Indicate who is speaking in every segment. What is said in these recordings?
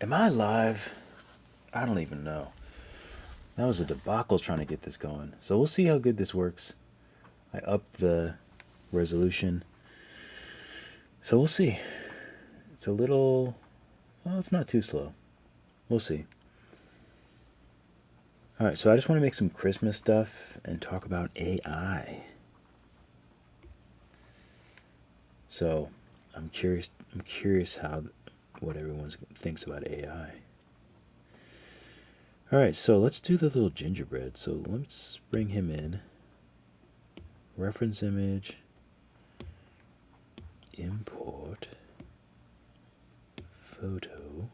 Speaker 1: Am I live? I don't even know. That was a debacle trying to get this going. So we'll see how good this works. I upped the resolution. So we'll see. It's a little... Well, it's not too slow. We'll see. Alright, so I just want to make some Christmas stuff and talk about AI. So I'm curious how what everyone thinks about AI. Alright, so let's do the little gingerbread. So let's bring him in. Reference image. Import. Photo.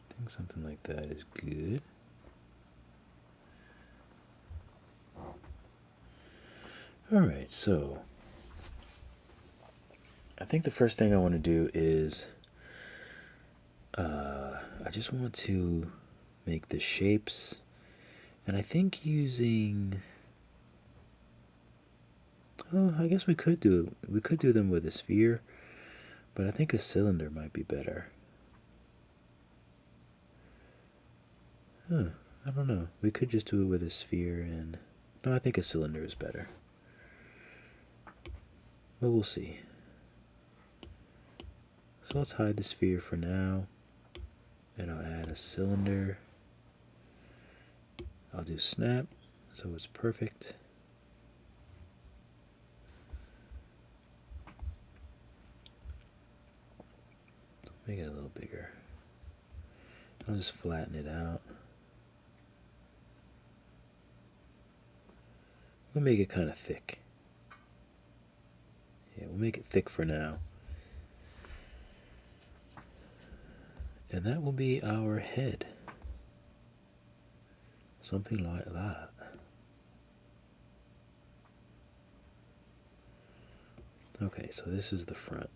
Speaker 1: I think something like that is good. Alright, so I think the first thing I want to do is I just want to make the shapes, and I think using I guess we could do them with a sphere, but I think a cylinder might be better. I don't know. We could just do it with a sphere, and no, I think a cylinder is better. But we'll see. So let's hide the sphere for now, and I'll add a cylinder. I'll do snap, so it's perfect. Make it a little bigger. I'll just flatten it out. We'll make it kind of thick. Yeah, we'll make it thick for now. And that will be our head. Something like that. Okay, so this is the front.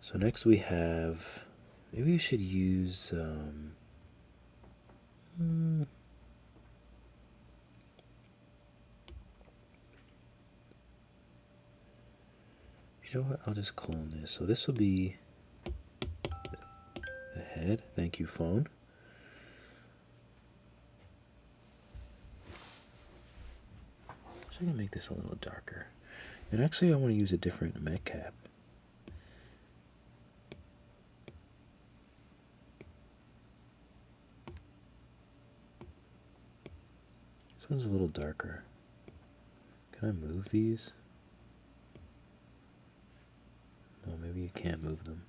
Speaker 1: So next we have, maybe we should use, you know what, I'll just clone this. So this will be the head. Thank you, phone. So I'm going to make this a little darker. And actually I want to use a different mech cap. This one's a little darker. Can I move these? Oh, maybe you can't move them.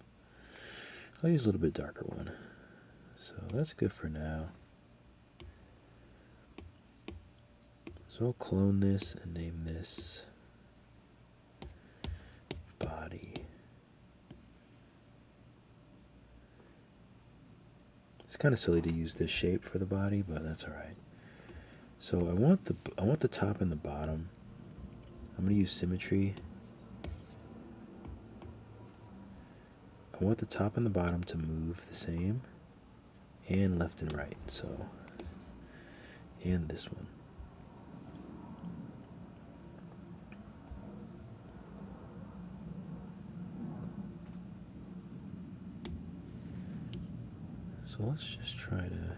Speaker 1: I'll use a little bit darker one. So that's good for now. So I'll clone this and name this body. It's kind of silly to use this shape for the body, but that's all right. So I want the top and the bottom. I'm going to use symmetry. I want the top and the bottom to move the same, and left and right. So, and this one. So let's just try to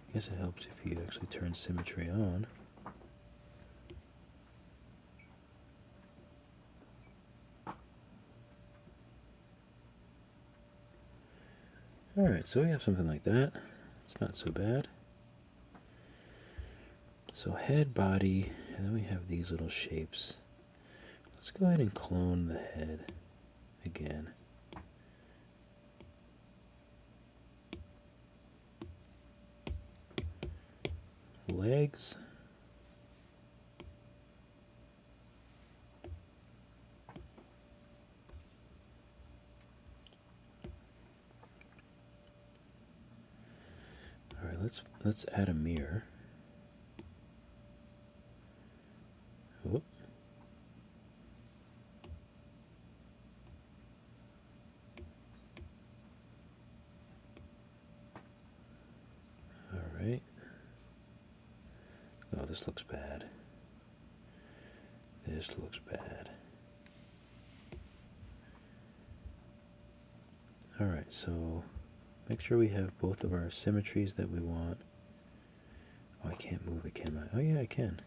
Speaker 1: I guess it helps if you actually turn symmetry on. Alright, so we have something like that. It's not so bad. So head, body, and then we have these little shapes. Let's go ahead and clone the head again. Legs. All right, let's add a mirror. Whoop. this looks bad. This looks bad. Alright, so make sure we have both of our symmetries that we want. Oh, I can't move it, can I? Oh yeah, I can.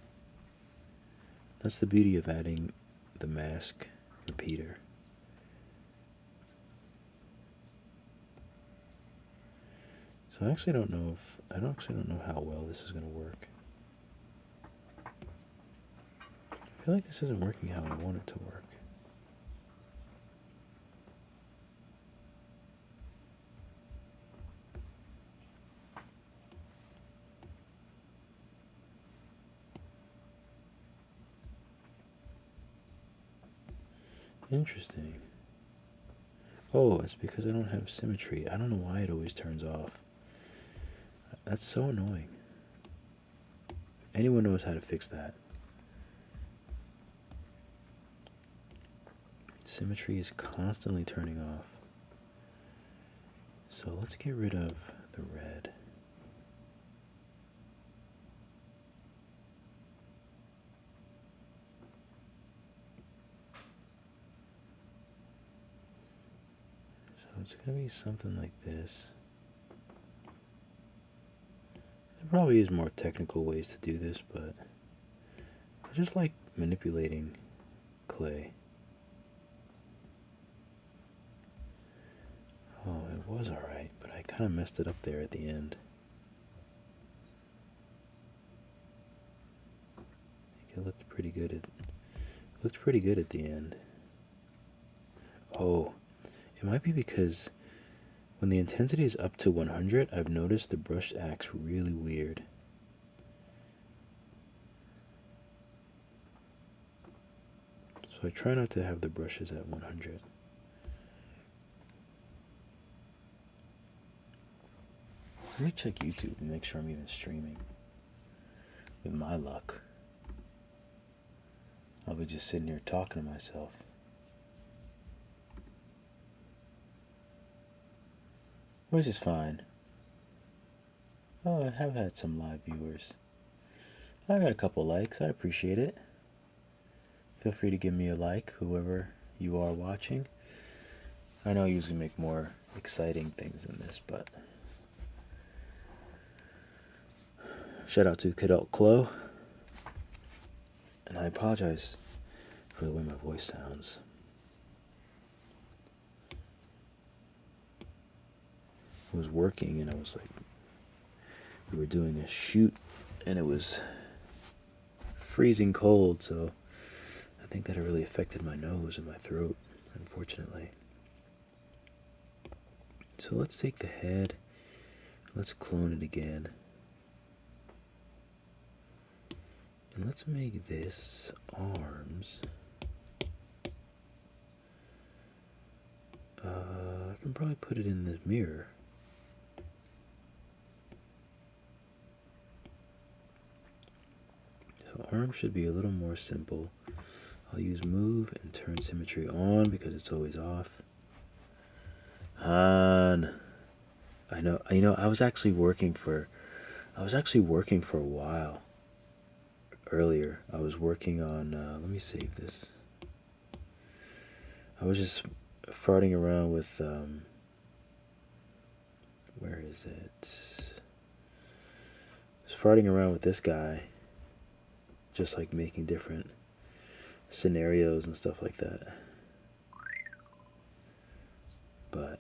Speaker 1: That's the beauty of adding the mask repeater. So I actually don't know how well this is going to work. I feel like this isn't working how I want it to work. Interesting. Oh, it's because I don't have symmetry. I don't know why it always turns off. That's so annoying. Anyone knows how to fix that? Symmetry is constantly turning off. So let's get rid of the red. So it's going to be something like this. There probably is more technical ways to do this, but I just like manipulating clay. Oh, it was alright, but I kind of messed it up there at the end. I think it looked pretty good at the end. Oh, it might be because when the intensity is up to 100, I've noticed the brush acts really weird. So I try not to have the brushes at 100. Let me check YouTube and make sure I'm even streaming. With my luck, I'll be just sitting here talking to myself. Which is fine. Oh, I have had some live viewers. I got a couple likes. I appreciate it. Feel free to give me a like, whoever you are watching. I know I usually make more exciting things than this, but shout out to Cadell Clo. And I apologize for the way my voice sounds. I was working and I was like, we were doing a shoot and it was freezing cold, so I think that it really affected my nose and my throat, unfortunately. So let's take the head, let's clone it again. And let's make this arms. I can probably put it in the mirror. So arms should be a little more simple. I'll use move and turn symmetry on because it's always off. Han. I know, I was actually working for a while earlier. I was working on, let me save this. I was just farting around with, where is it? I was farting around with this guy, just like making different scenarios and stuff like that. But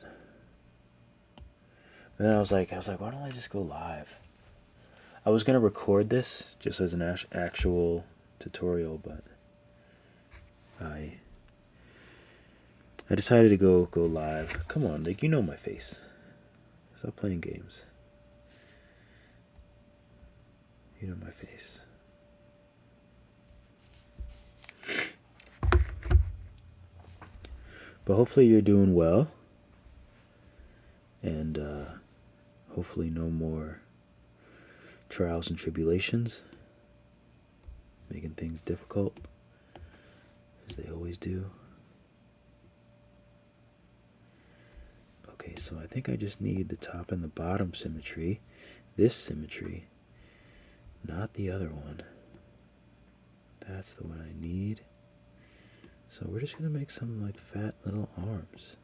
Speaker 1: then I was like, why don't I just go live? I was gonna record this just as an actual tutorial, but I decided to go live. Come on, like, you know my face. Stop playing games. You know my face. But hopefully you're doing well. And hopefully no more trials and tribulations, making things difficult, as they always do. Okay, so I think I just need the top and the bottom symmetry. This symmetry, not the other one. That's the one I need. So we're just going to make some like fat little arms.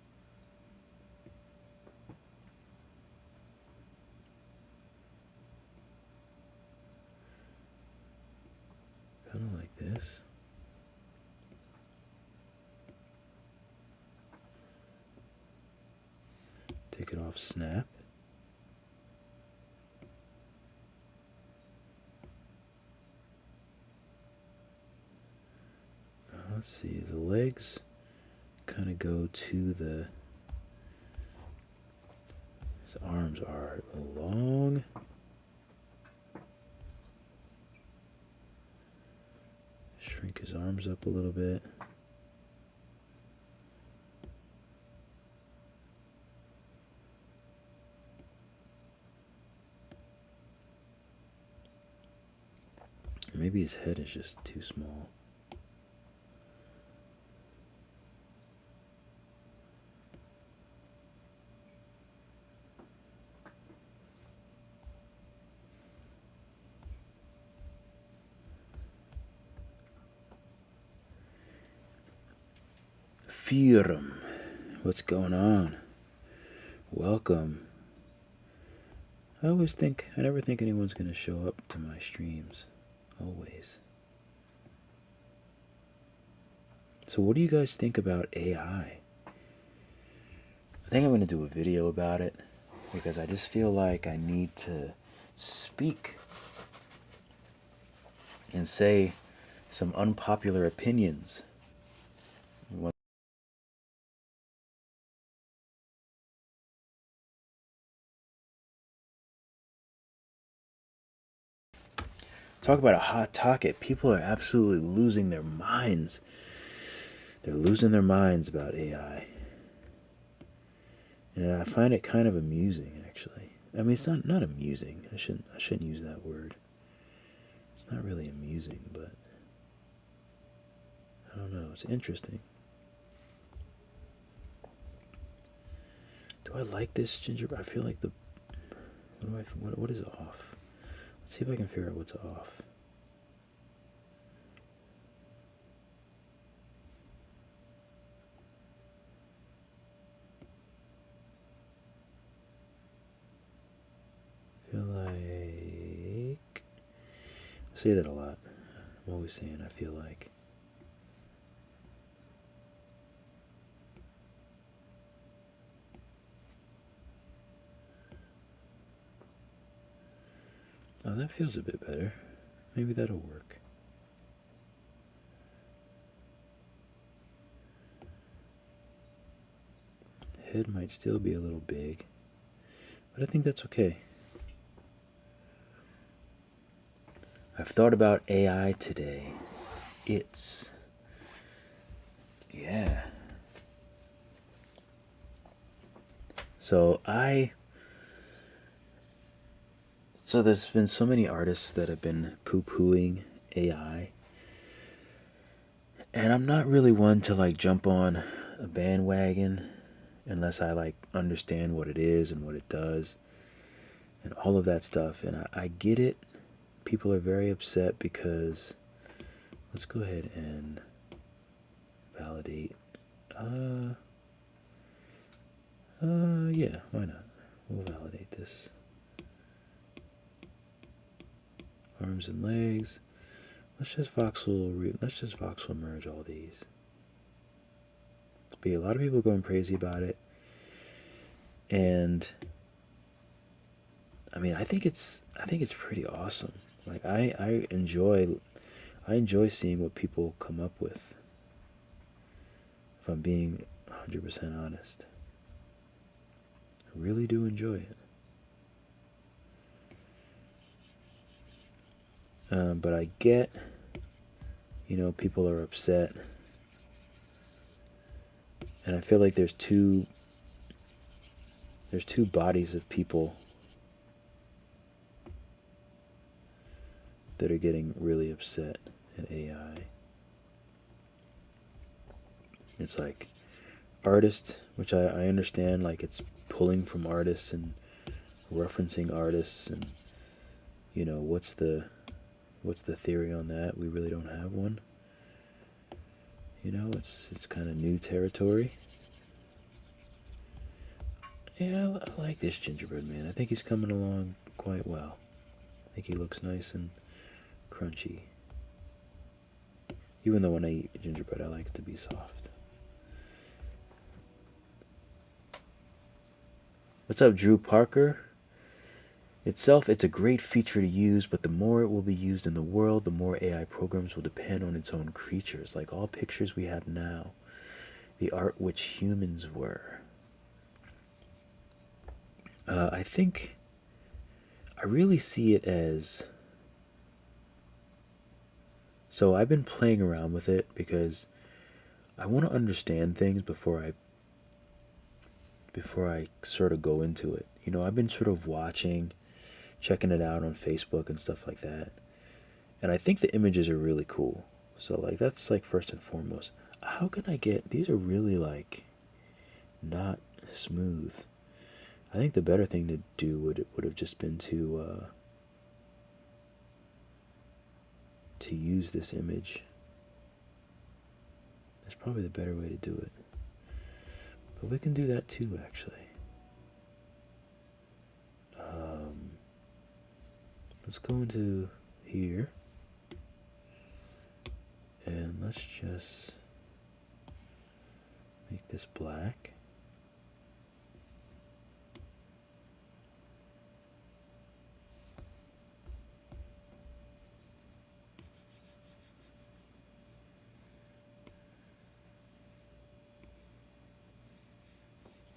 Speaker 1: Kind of like this. Take it off snap. Let's see, the legs kind of go to the, his arms are long. Shrink his arms up a little bit. Maybe his head is just too small. Firum, what's going on? Welcome. I never think anyone's going to show up to my streams. Always. So what do you guys think about AI? I think I'm going to do a video about it because I just feel like I need to speak and say some unpopular opinions. Talk about a hot topic. People are absolutely losing their minds. They're losing their minds about AI. And I find it kind of amusing, actually. I mean, it's not amusing. I shouldn't use that word. It's not really amusing, but I don't know. It's interesting. Do I like this gingerbread? I feel like the what is off? Let's see if I can figure out what's off. I feel like I say that a lot. I'm always saying I feel like. Oh, that feels a bit better. Maybe that'll work. Head might still be a little big, but I think that's okay. I've thought about AI today. Yeah. So there's been so many artists that have been poo-pooing AI. And I'm not really one to like jump on a bandwagon unless I like understand what it is and what it does and all of that stuff. And I get it. People are very upset because let's go ahead and validate. Yeah, why not? We'll validate this. Arms and legs. Let's just voxel merge all these. But yeah, a lot of people are going crazy about it. And I mean, I think it's pretty awesome. Like I enjoy seeing what people come up with. If I'm being 100% honest. I really do enjoy it. But I get, people are upset. And I feel like there's two bodies of people that are getting really upset at AI. It's like artists, which I understand, like it's pulling from artists and referencing artists and what's the What's the theory on that? We really don't have one. You know, it's kind of new territory. Yeah, I like this gingerbread man. I think he's coming along quite well. I think he looks nice and crunchy. Even though when I eat gingerbread, I like it to be soft. What's up, Drew Parker? Itself, it's a great feature to use, but the more it will be used in the world, the more AI programs will depend on its own creatures, like all pictures we have now, the art which humans were. I think I really see it as... So I've been playing around with it because I want to understand things before I sort of go into it. You know, I've been sort of watching, checking it out on Facebook and stuff like that. And I think the images are really cool. So like that's like first and foremost. How can I get... These are really like not smooth. I think the better thing to do would have just been to use this image. That's probably the better way to do it. But we can do that too, actually. Let's go into here. And let's just make this black.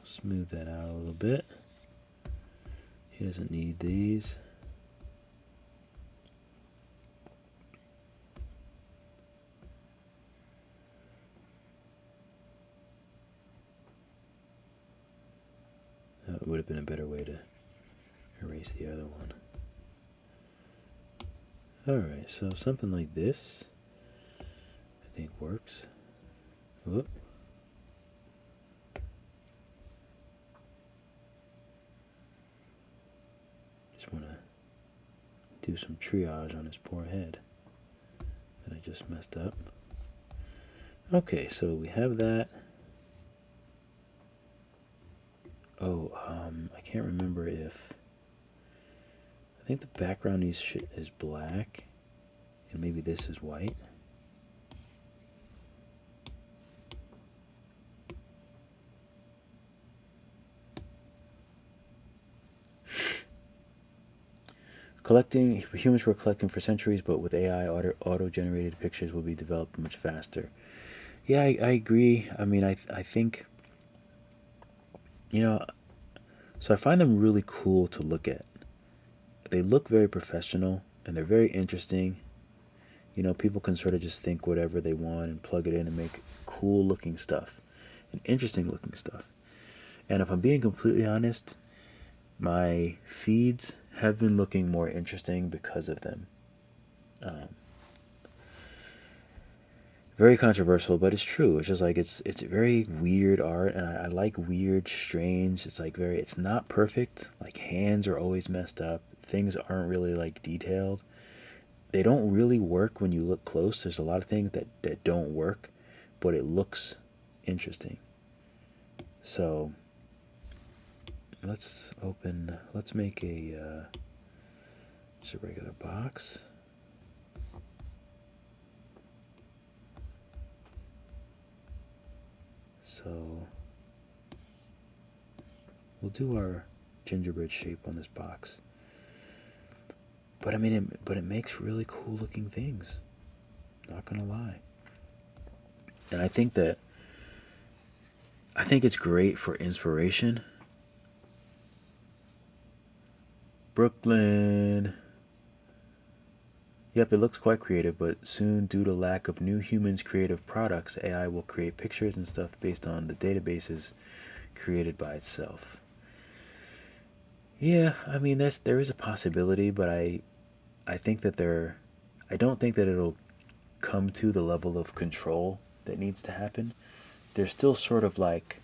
Speaker 1: Smooth that out a little bit. He doesn't need these. That would have been a better way to erase the other one. Alright, so something like this I think works. Whoop. Just want to do some triage on his poor head that I just messed up. Okay, so we have that. Oh, I can't remember if... I think the background is black, and maybe this is white. Humans were collecting for centuries, but with AI, auto-generated pictures will be developed much faster. Yeah, I agree. I mean, I think, you know, so I find them really cool to look at. They look very professional, and they're very interesting. You know, people can sort of just think whatever they want and plug it in and make cool looking stuff and interesting looking stuff. And if I'm being completely honest, my feeds have been looking more interesting because of them. Very controversial, but it's true. It's just like it's very weird art, and I like weird, strange. It's like it's not perfect. Like hands are always messed up. Things aren't really like detailed. They don't really work when you look close. There's a lot of things that don't work, but it looks interesting. So let's make just a regular box. So we'll do our gingerbread shape on this box. But I mean, it makes really cool looking things. Not gonna lie. And I think it's great for inspiration. Brooklyn. Yep, it looks quite creative, but soon, due to lack of new humans' creative products, AI will create pictures and stuff based on the databases created by itself. Yeah, I mean, there is a possibility, but I think that I don't think that it'll come to the level of control that needs to happen. They're still sort of like,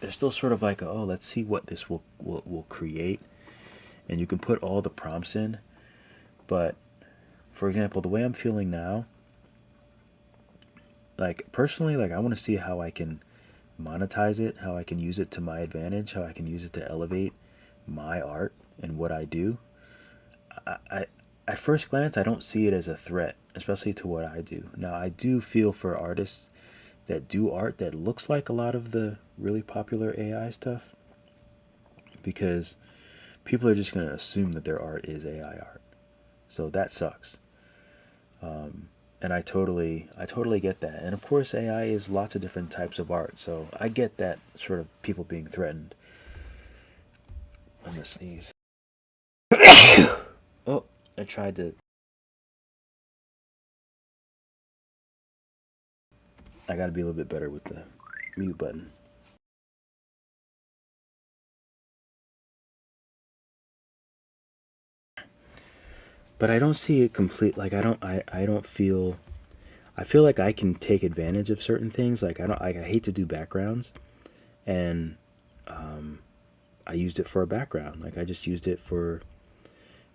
Speaker 1: oh, let's see what this will create, and you can put all the prompts in, but for example, the way I'm feeling now, like personally, like I want to see how I can monetize it, how I can use it to my advantage, how I can use it to elevate my art and what I do. I at first glance, I don't see it as a threat, especially to what I do. Now, I do feel for artists that do art that looks like a lot of the really popular AI stuff, because people are just going to assume that their art is AI art. So that sucks. And I totally get that. And of course, AI is lots of different types of art. So I get that sort of people being threatened. I'm gonna sneeze. Oh, I tried to. I gotta be a little bit better with the mute button. But I don't see it complete. Like I don't feel. I feel like I can take advantage of certain things. Like I hate to do backgrounds, and I used it for a background. Like I just used it for,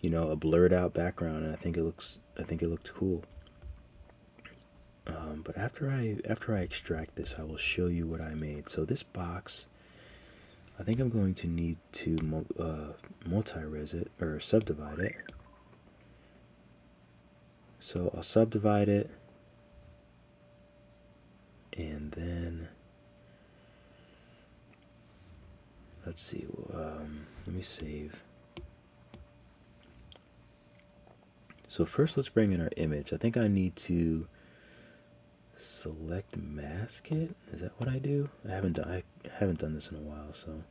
Speaker 1: a blurred out background, and I think it looked cool. But after I extract this, I will show you what I made. So this box, I think I'm going to need to multi-res it or subdivide it. So I'll subdivide it, and then let's see. Let me save. So first, let's bring in our image. I think I need to select mask it. Is that what I do? I haven't done this in a while, so.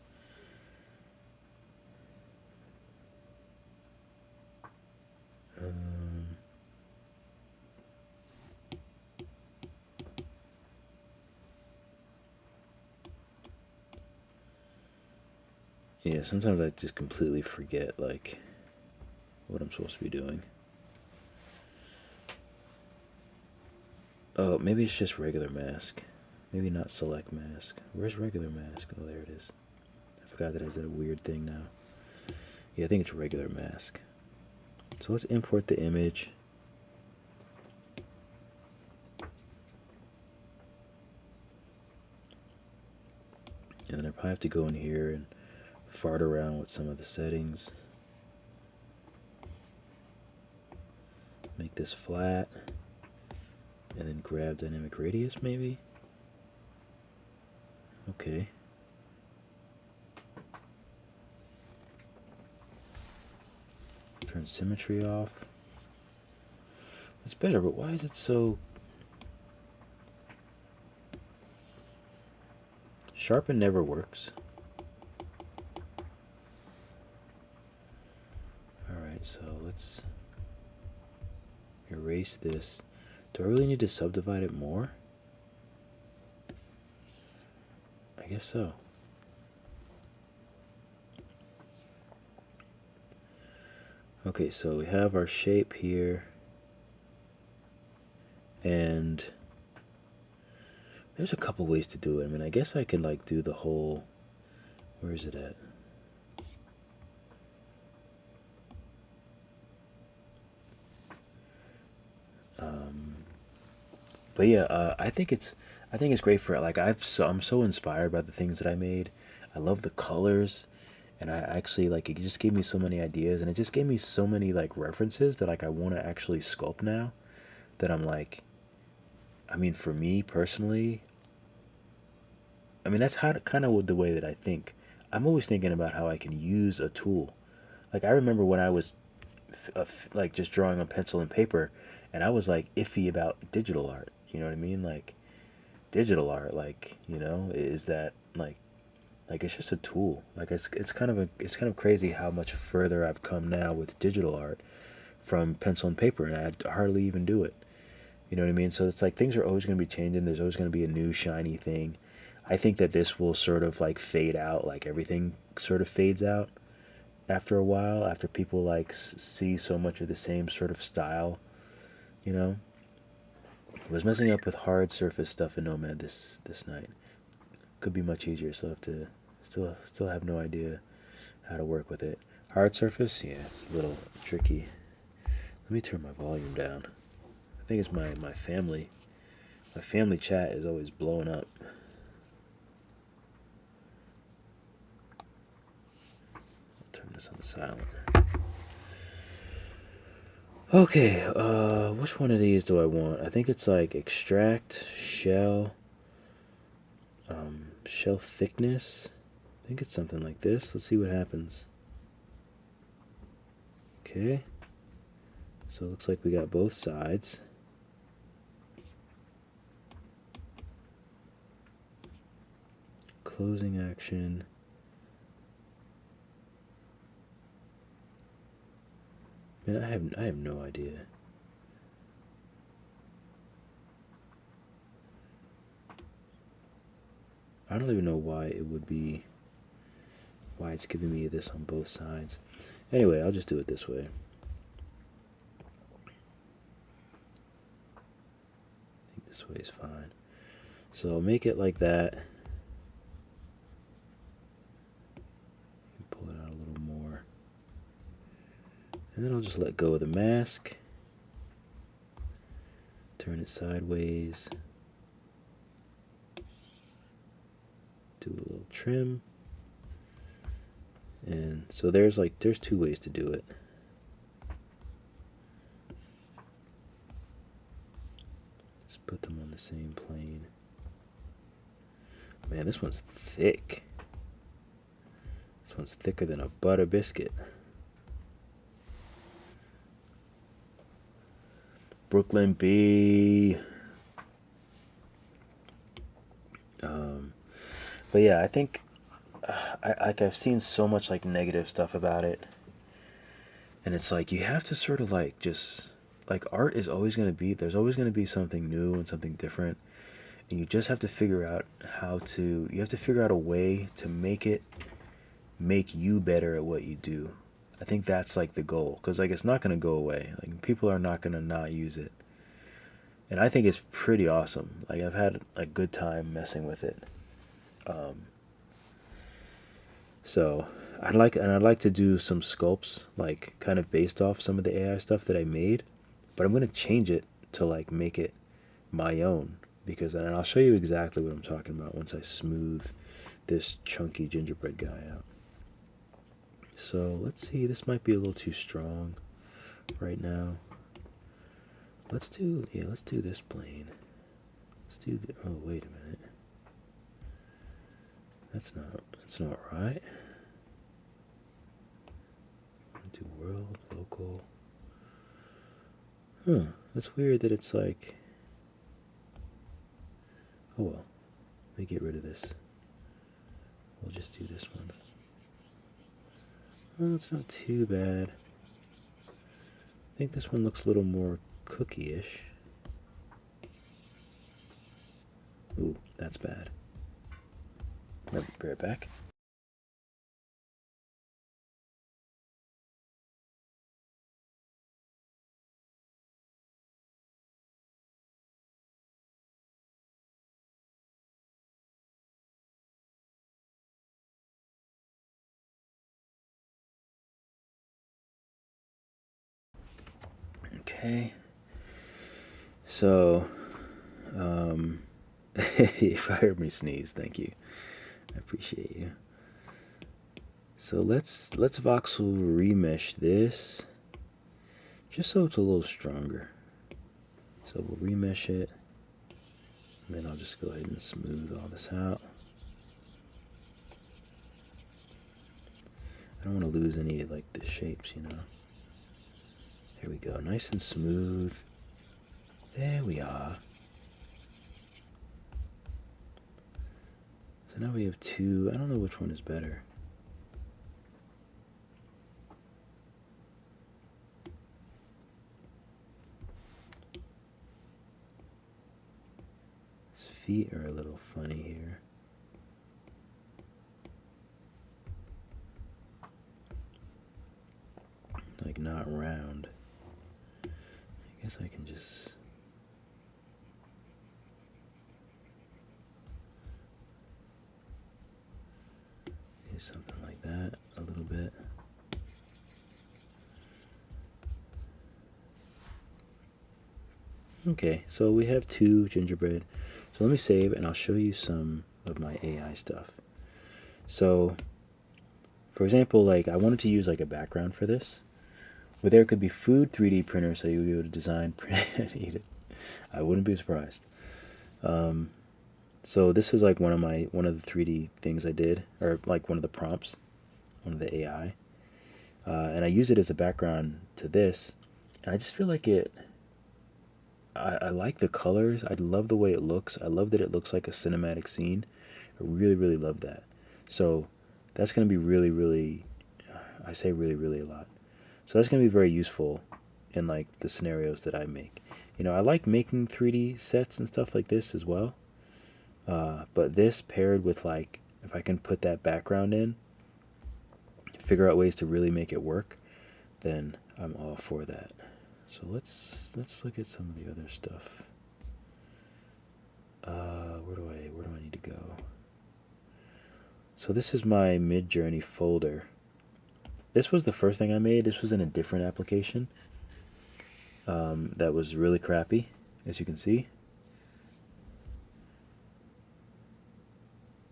Speaker 1: Yeah, sometimes I just completely forget like what I'm supposed to be doing. Oh, maybe it's just regular mask. Maybe not select mask. Where's regular mask? Oh, there it is. I forgot that it has that weird thing now. Yeah, I think it's regular mask. So let's import the image. And then I probably have to go in here and fart around with some of the settings. Make this flat. And then grab dynamic radius maybe. Okay. Turn symmetry off. It's better, but why is it so... Sharpen never works. Alright, so let's erase this. Do I really need to subdivide it more? I guess so. Okay, so we have our shape here. And there's a couple ways to do it. I mean, I guess I could like do the whole... Where is it at? But yeah, I think it's great for like I'm so inspired by the things that I made. I love the colors, and I actually like it just gave me so many ideas, and it just gave me so many like references that like I want to actually sculpt now. That I'm like, I mean, for me personally, I mean that's how kind of the way that I think. I'm always thinking about how I can use a tool. Like I remember when I was like just drawing on pencil and paper, and I was like iffy about digital art. You know what I mean? Like digital art, like is that like it's just a tool. Like it's kind of crazy how much further I've come now with digital art from pencil and paper, and I hardly even do it. You know what I mean? So it's like things are always going to be changing. There's always going to be a new shiny thing. I think that this will sort of like fade out, like everything sort of fades out after a while, after people like see so much of the same sort of style, you know. I was messing up with hard surface stuff in Nomad this night. Could be much easier. So I have to still have no idea how to work with it. Hard surface, yeah, it's a little tricky. Let me turn my volume down. I think it's my family. My family chat is always blowing up. I'll turn this on silent. Okay, which one of these do I want? I think it's like extract, shell, shell thickness. I think it's something like this. Let's see what happens. Okay. So it looks like we got both sides. Closing action. Man, I have no idea. I don't even know why it would be, why it's giving me this on both sides. Anyway, I'll just do it this way. I think this way is fine. So I'll make it like that. Pull it out a little more. And then I'll just let go of the mask. Turn it sideways. Do a little trim. And so there's two ways to do it. Just put them on the same plane. Man, this one's thick. This one's thicker than a butter biscuit. Brooklyn B. But yeah, I think I've seen so much like negative stuff about it, and it's like you have to sort of like just like art is always going to be, there's always going to be something new and something different, and you just have to figure out you have to figure out a way to make you better at what you do. I think that's like the goal, because like it's not going to go away. Like people are not going to not use it, and I think it's pretty awesome. Like I've had a good time messing with it. So I'd like to do some sculpts like kind of based off some of the AI stuff that I made, but I'm going to change it to like make it my own, because and I'll show you exactly what I'm talking about once I smooth this chunky gingerbread guy out. So let's see, this might be a little too strong right now. Let's do this plane. Let's do the, oh wait a minute. That's not right. Do world, local. Huh, that's weird that it's like, oh well, let me get rid of this. We'll just do this one. Oh, it's not too bad. I think this one looks a little more cookie-ish. Ooh, that's bad. Be right back. Okay. So, if I heard me sneeze, thank you. I appreciate you. So let's voxel remesh this, just so it's a little stronger. So we'll remesh it, and then I'll just go ahead and smooth all this out. I don't want to lose any like the shapes, you know. Here we go, nice and smooth. There we are. So now we have two. I don't know which one is better. His feet are a little funny here. Like not round. I guess I can just do something like that a little bit. Okay, so we have 2 gingerbread. So let me save and I'll show you some of my AI stuff. So, for example, like I wanted to use like a background for this. Where there could be food 3D printer, so you would be able to design, print, and eat it. I wouldn't be surprised. So this is like one of the 3D things I did, or like one of the prompts, one of the AI, and I used it as a background to this. And I just feel like it. I like the colors. I love the way it looks. I love that it looks like a cinematic scene. I really, really love that. So that's going to be really, really. I say really, really a lot. So that's going to be very useful in like the scenarios that I make. You know, I like making 3D sets and stuff like this as well. But this paired with like, if I can put that background in, figure out ways to really make it work, then I'm all for that. So let's look at some of the other stuff. Where do I need to go? So this is my Mid-Journey folder. This was the first thing I made. This was in a different application. That was really crappy, as you can see.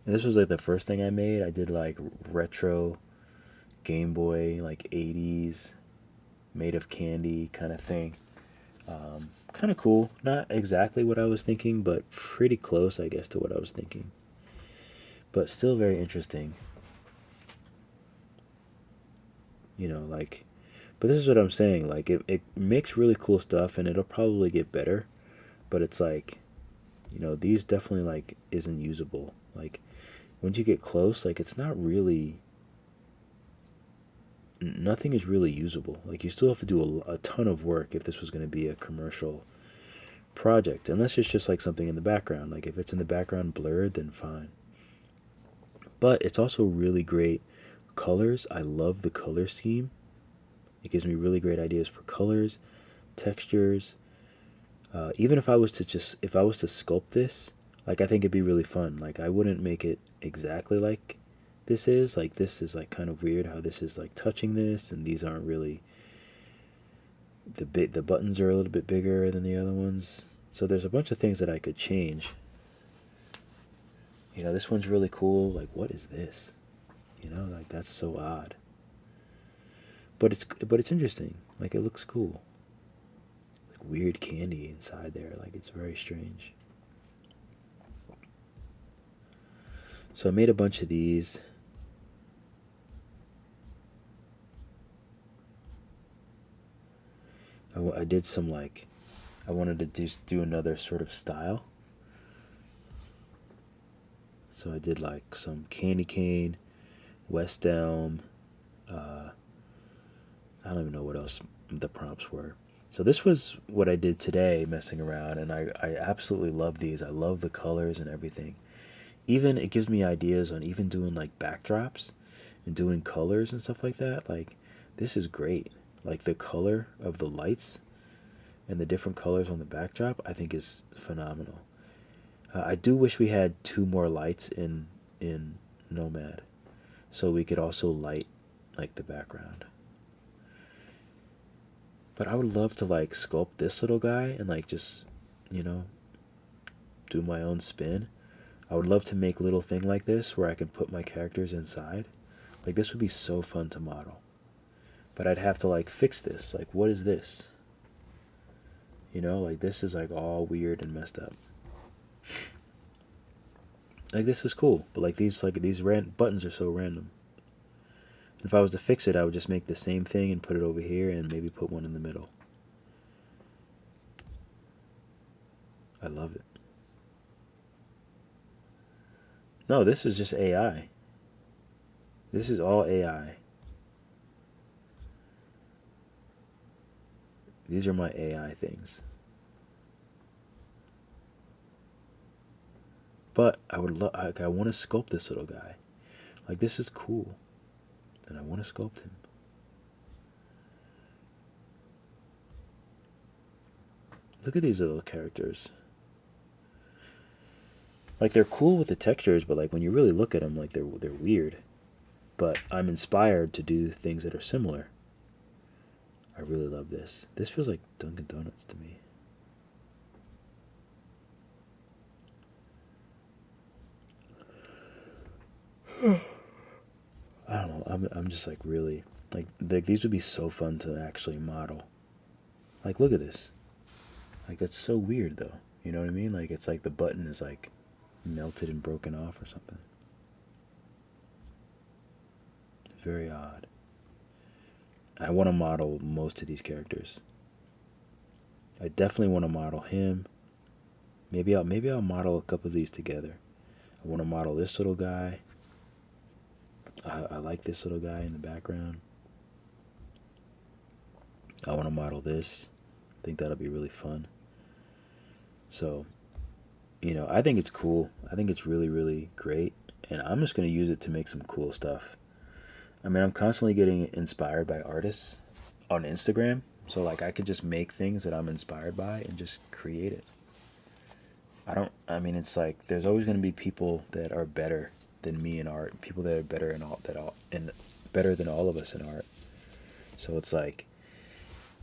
Speaker 1: And this was like the first thing I made. I did like retro Game Boy, like 80s, made of candy kind of thing. Kind of cool. Not exactly what I was thinking, but pretty close, I guess, to what I was thinking. But still very interesting. You know, like, but this is what I'm saying. Like, it makes really cool stuff, and it'll probably get better. But it's like, you know, these definitely like isn't usable. Like, once you get close, like it's not really. Nothing is really usable. Like you still have to do a ton of work if this was going to be a commercial project, unless it's just like something in the background. Like if it's in the background blurred, then fine. But it's also really great colors. I love the color scheme. It gives me really great ideas for colors, textures. Even if I was to sculpt this, like I think it'd be really fun. Like I wouldn't make it exactly like this is. Like this is like kind of weird how this is like touching this, and these aren't really. The buttons are a little bit bigger than the other ones. So there's a bunch of things that I could change. You know, this one's really cool. Like, what is this? You know, like that's so odd. But it's interesting. Like it looks cool. Like weird candy inside there. Like it's very strange. So I made a bunch of these. I did some like, I wanted to do another sort of style. So I did like some candy cane, West Elm. I don't even know what else the prompts were. So this was what I did today, messing around, and I absolutely love these. I love the colors and everything. Even it gives me ideas on even doing like backdrops and doing colors and stuff like that. Like this is great. Like the color of the lights and the different colors on the backdrop, I think is phenomenal. I do wish we had 2 more lights in Nomad, so we could also light like the background. But I would love to like sculpt this little guy and like just, you know, do my own spin. I would love to make a little thing like this where I can put my characters inside. Like this would be so fun to model. But I'd have to like fix this. Like what is this? You know, like this is like all weird and messed up. Like this is cool, but like these buttons are so random. If I was to fix it, I would just make the same thing and put it over here and maybe put one in the middle. I love it. No, this is just AI. This is all AI. These are my AI things. But I would love. I want to sculpt this little guy. Like this is cool, and I want to sculpt him. Look at these little characters. Like they're cool with the textures, but like when you really look at them, like they're weird. But I'm inspired to do things that are similar. I really love this. This feels like Dunkin' Donuts to me. I'm just like really like these would be so fun to actually model. Like look at this. Like that's so weird though. You know what I mean? Like it's like the button is like melted and broken off or something. Very odd. I want to model most of these characters. I definitely want to model him. Maybe I'll model a couple of these together. I want to model this little guy. I like this little guy in the background. I want to model this. I think that'll be really fun. So, you know, I think it's cool. I think it's really, really great. And I'm just going to use it to make some cool stuff. I mean, I'm constantly getting inspired by artists on Instagram. So, like, I could just make things that I'm inspired by and just create it. I mean, it's like there's always going to be people that are better than me in art, people that are better and better than all of us in art. So it's like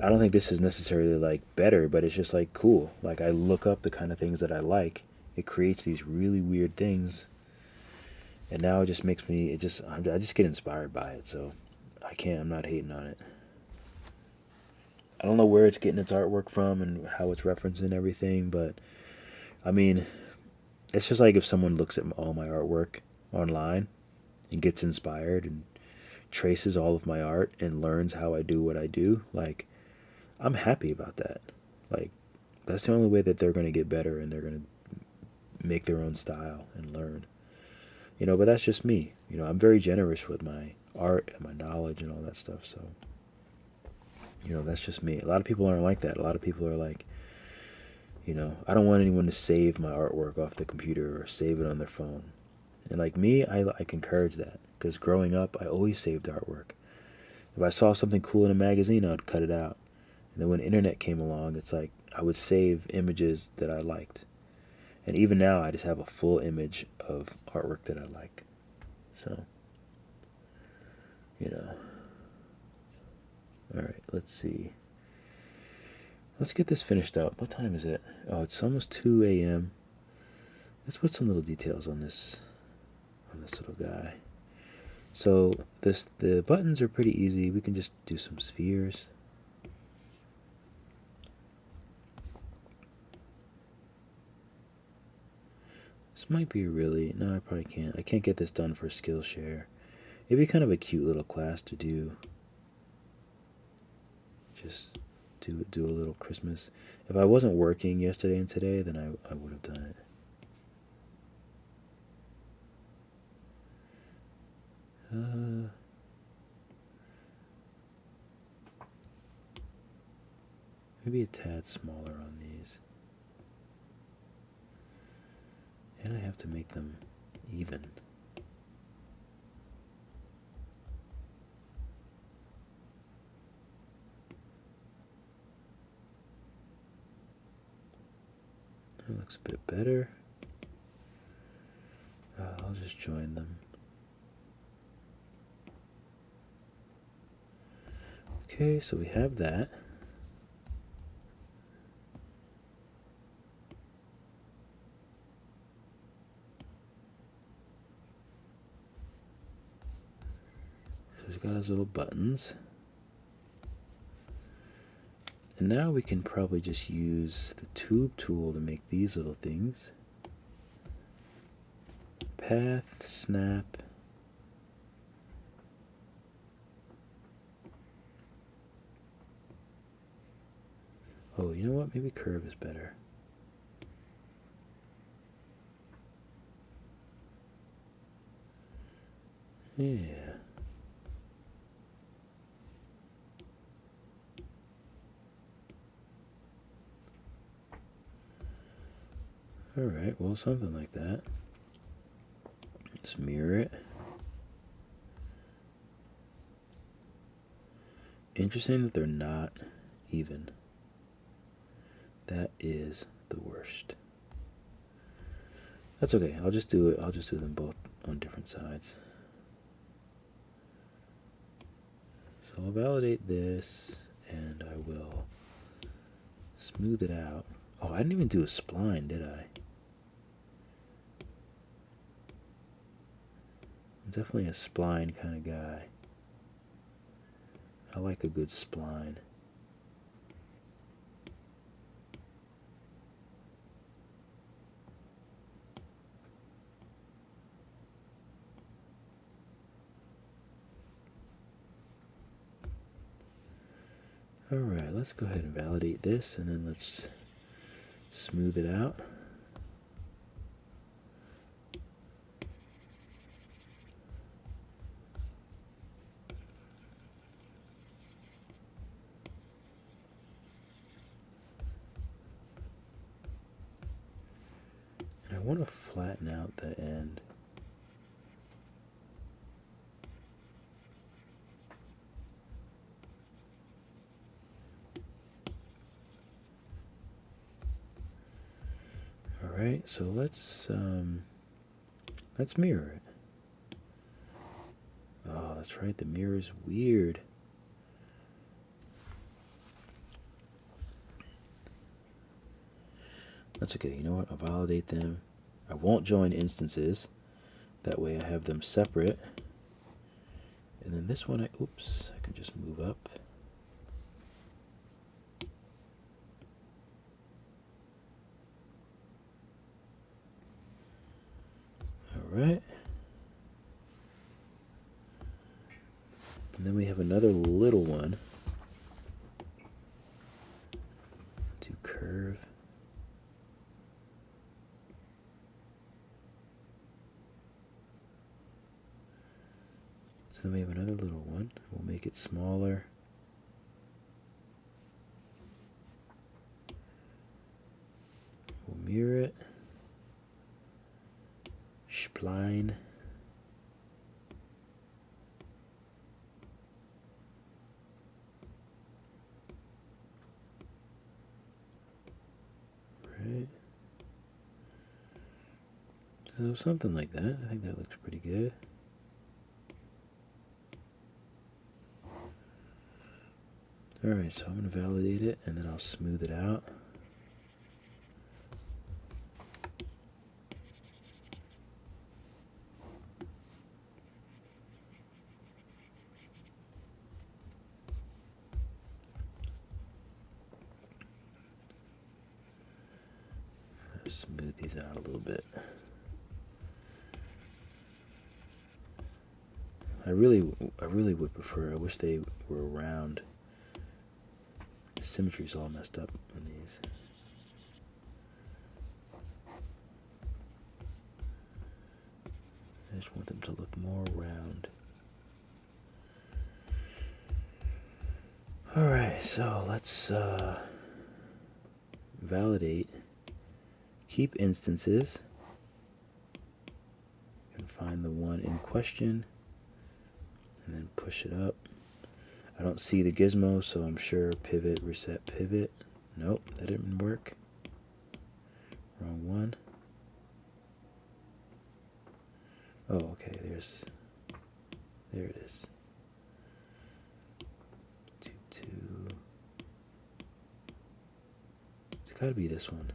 Speaker 1: I don't think this is necessarily like better, but it's just like cool. Like I look up the kind of things that I like. It creates these really weird things, and now it just makes me. I just get inspired by it. So I'm not hating on it. I don't know where it's getting its artwork from and how it's referencing everything, but I mean, it's just like if someone looks at all my artwork online and gets inspired and traces all of my art and learns how I do what I do, like I'm happy about that. Like that's the only way that they're going to get better and they're going to make their own style and learn. You know, but that's just me. You know, I'm very generous with my art and my knowledge and all that stuff. So, you know, that's just me. A lot of people aren't like that. A lot of people are like, you know, I don't want anyone to save my artwork off the computer or save it on their phone. And like me, I encourage that because growing up, I always saved artwork. If I saw something cool in a magazine, I'd cut it out. And then when the internet came along, it's like I would save images that I liked. And even now, I just have a full image of artwork that I like. So, you know. All right, let's see. Let's get this finished up. What time is it? Oh, it's almost 2 a.m. Let's put some little details on this little guy. So the buttons are pretty easy. We can just do some spheres. This might be really... No, I probably can't. I can't get this done for Skillshare. It'd be kind of a cute little class to do. Just do a little Christmas. If I wasn't working yesterday and today, then I would have done it. Maybe a tad smaller on these. And I have to make them even. That looks a bit better. I'll just join them. Okay, so we have that. So he's got his little buttons. And now we can probably just use the tube tool to make these little things. Path, snap. Oh, you know what? Maybe curve is better. Yeah. Alright, well, something like that. Let's mirror it. Interesting that they're not even. That is the worst. That's okay. I'll just do it. I'll just do them both on different sides. So I'll validate this and I will smooth it out. Oh, I didn't even do a spline, did I? I'm definitely a spline kind of guy. I like a good spline. Alright, let's go ahead and validate this, and then let's smooth it out. And I want to flatten out the end. Alright, so let's mirror it. Oh, that's right, the mirror is weird. That's okay, you know what, I'll validate them. I won't join instances. That way I have them separate. And then this one, oops, I can just move up. Alright. And then we have another little one to curve. So then we have another little one. We'll make it smaller. We'll mirror it. Spline. Right. So something like that. I think that looks pretty good. Alright, so I'm going to validate it and then I'll smooth it out. Smooth these out a little bit. I really would prefer, I wish they were round. The symmetry's all messed up on these. I just want them to look more round. Alright, so let's validate. Keep instances. And find the one in question. And then push it up. I don't see the gizmo, so I'm sure pivot, reset, pivot. Nope, that didn't work. Wrong one. Oh, okay, there it is. 2, 2. It's gotta be this one.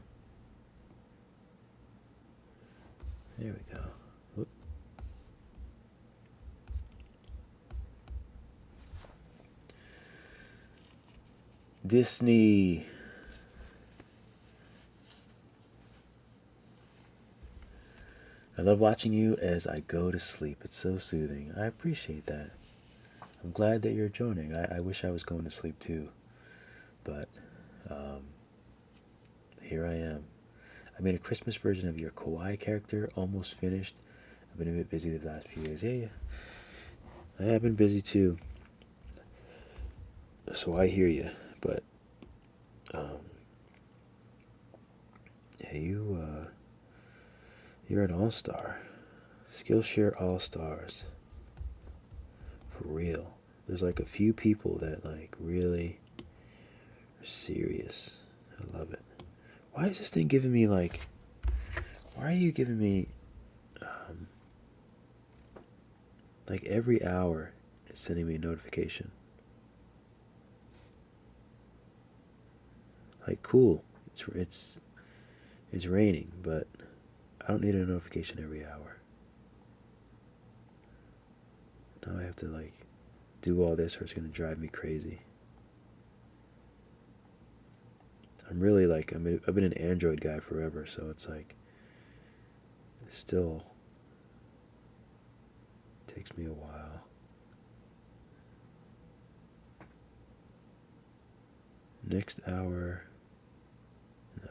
Speaker 1: There we go. Whoop. Disney. I love watching you as I go to sleep. It's so soothing. I appreciate that. I'm glad that you're joining. I wish I was going to sleep too. But here I am. I made a Christmas version of your kawaii character, almost finished. I've been a bit busy the last few days. Yeah. I have been busy too. So I hear you. But yeah, you're an all-star. Skillshare all-stars. For real. There's like a few people that like really are serious. I love it. Why is this thing giving me like, why are you giving me like every hour it's sending me a notification? Like, cool, it's raining, but I don't need a notification every hour. Now I have to like do all this or it's going to drive me crazy. I'm really like, I've been an Android guy forever, so it's like, it still takes me a while. Next hour, no.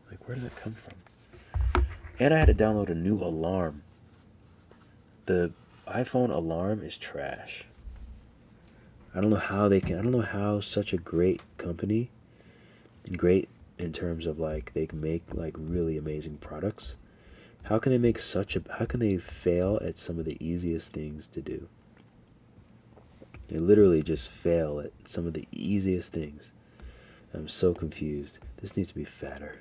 Speaker 1: Like, where did that come from? And I had to download a new alarm. The iPhone alarm is trash. I don't know how they can, I don't know how such a great company, great in terms of like, they can make like really amazing products. How can they make how can they fail at some of the easiest things to do? They literally just fail at some of the easiest things. I'm so confused. This needs to be fatter.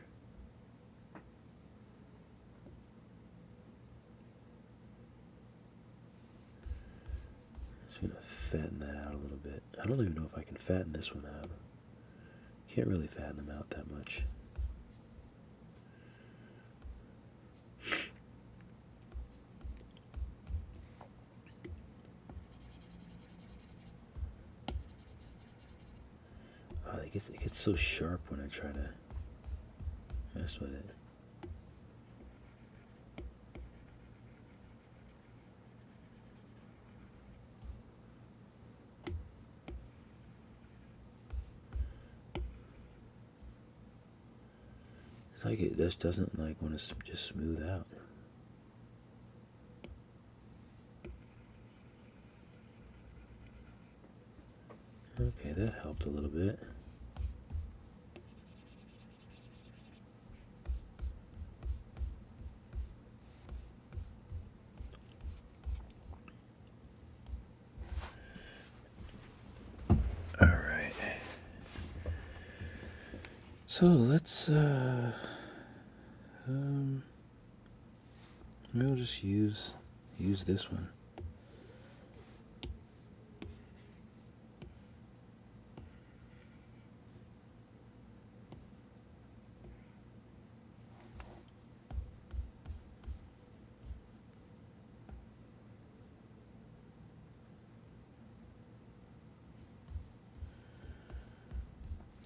Speaker 1: Just gonna fatten that out a little bit. I don't even know if I can fatten this one out. Can't really fatten them out that much. Oh, it gets so sharp when I try to mess with it. It's like it just doesn't like want to just smooth out. Okay, that helped a little bit. All right. So let's we'll just use this one.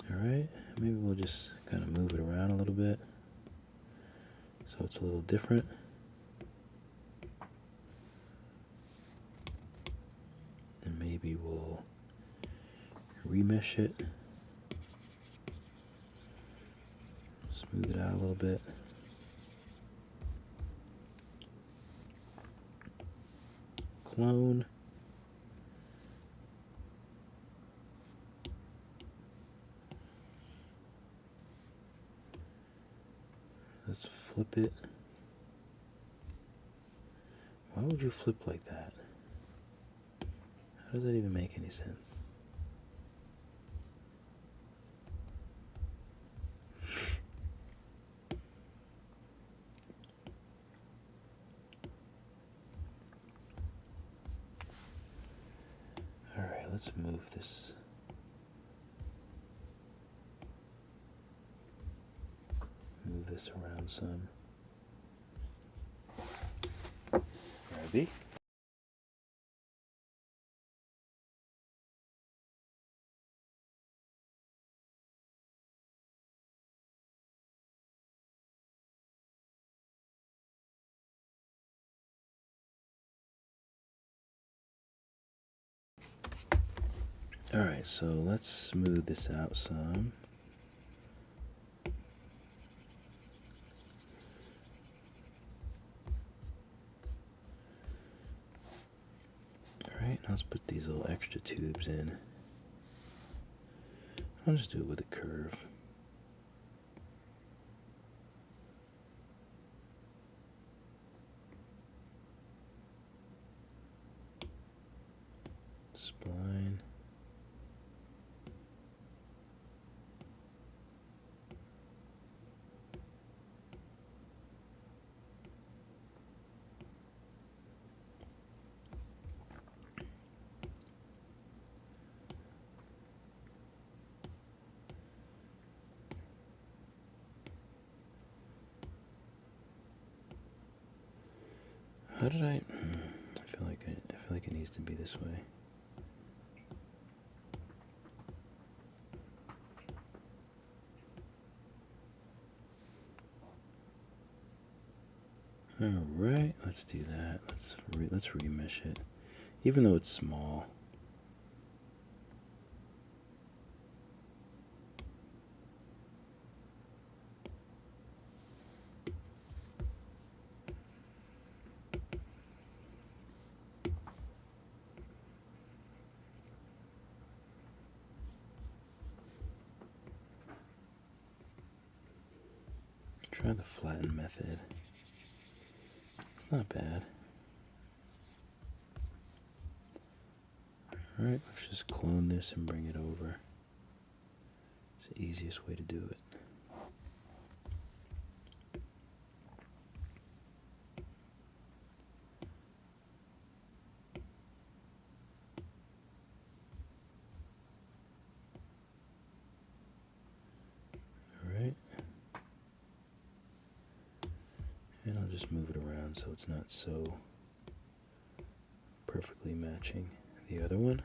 Speaker 1: Alright, maybe we'll just kind of move it around a little bit so it's a little different. And maybe we'll remesh it, smooth it out a little bit. Clone. Let's flip it. Why would you flip like that? How does that even make any sense? Alright, let's move this. Move this around some. Maybe. Alright, so let's smooth this out some. Alright, let's put these little extra tubes in. I'll just do it with a curve. Spline. How did I feel like if feel like it needs to be this way. All right, let's do that. Let's remesh it, even though it's small. Try the flatten method. It's not bad. Alright, let's just clone this and bring it over. It's the easiest way to do it. And I'll just move it around so it's not so perfectly matching the other one.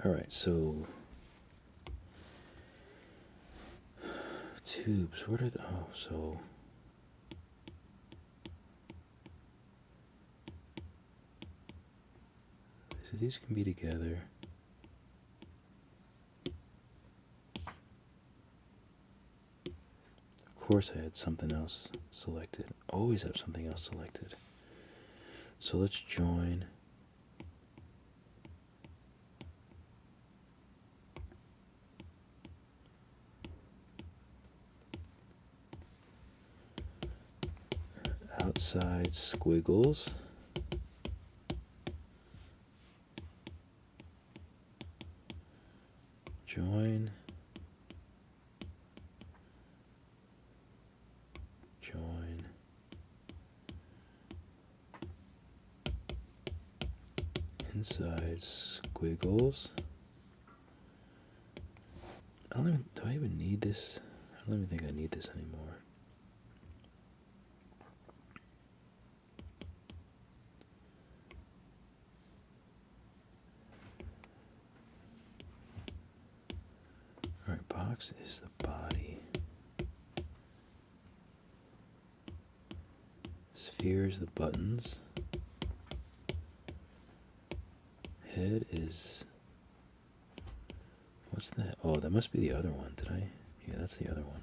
Speaker 1: Alright, so tubes, what are the, oh, so these can be together. Of course I had something else selected. Always have something else selected. So let's join. Outside squiggles. Join. Join. Inside squiggles. Do I even need this? I don't even think I need this anymore. Alright, box is the body. Sphere is the buttons. Head is... What's that? Oh, that must be the other one. Did I? Yeah, that's the other one.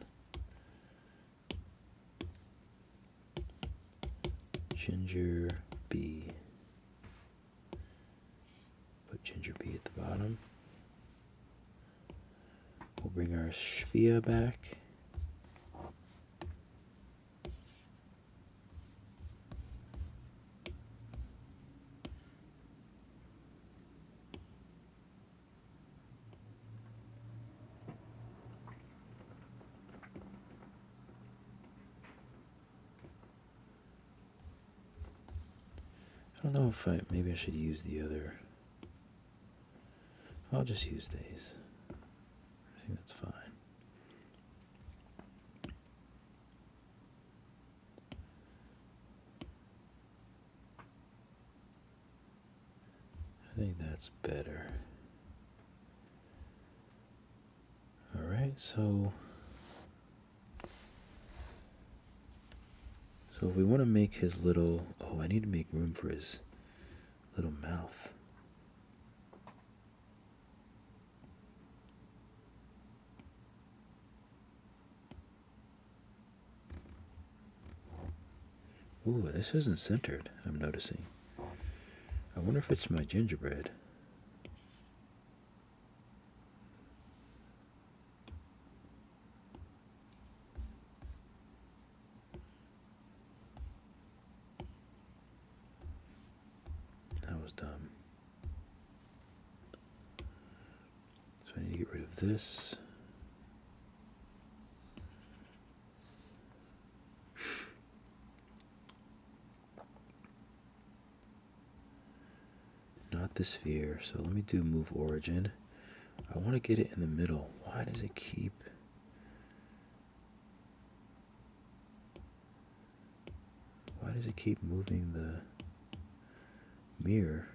Speaker 1: Ginger B. Put Ginger B at the bottom. We'll bring our sphere back. I don't know if maybe I should use the other. I'll just use these. I think that's fine. I think that's better. Alright, so if we want to make his little, oh, I need to make room for his little mouth. Ooh, this isn't centered, I'm noticing. I wonder if it's my gingerbread. That was dumb. So I need to get rid of this. Not the sphere, so let me do move origin. I want to get it in the middle. Why does it keep... does it keep moving the mirror?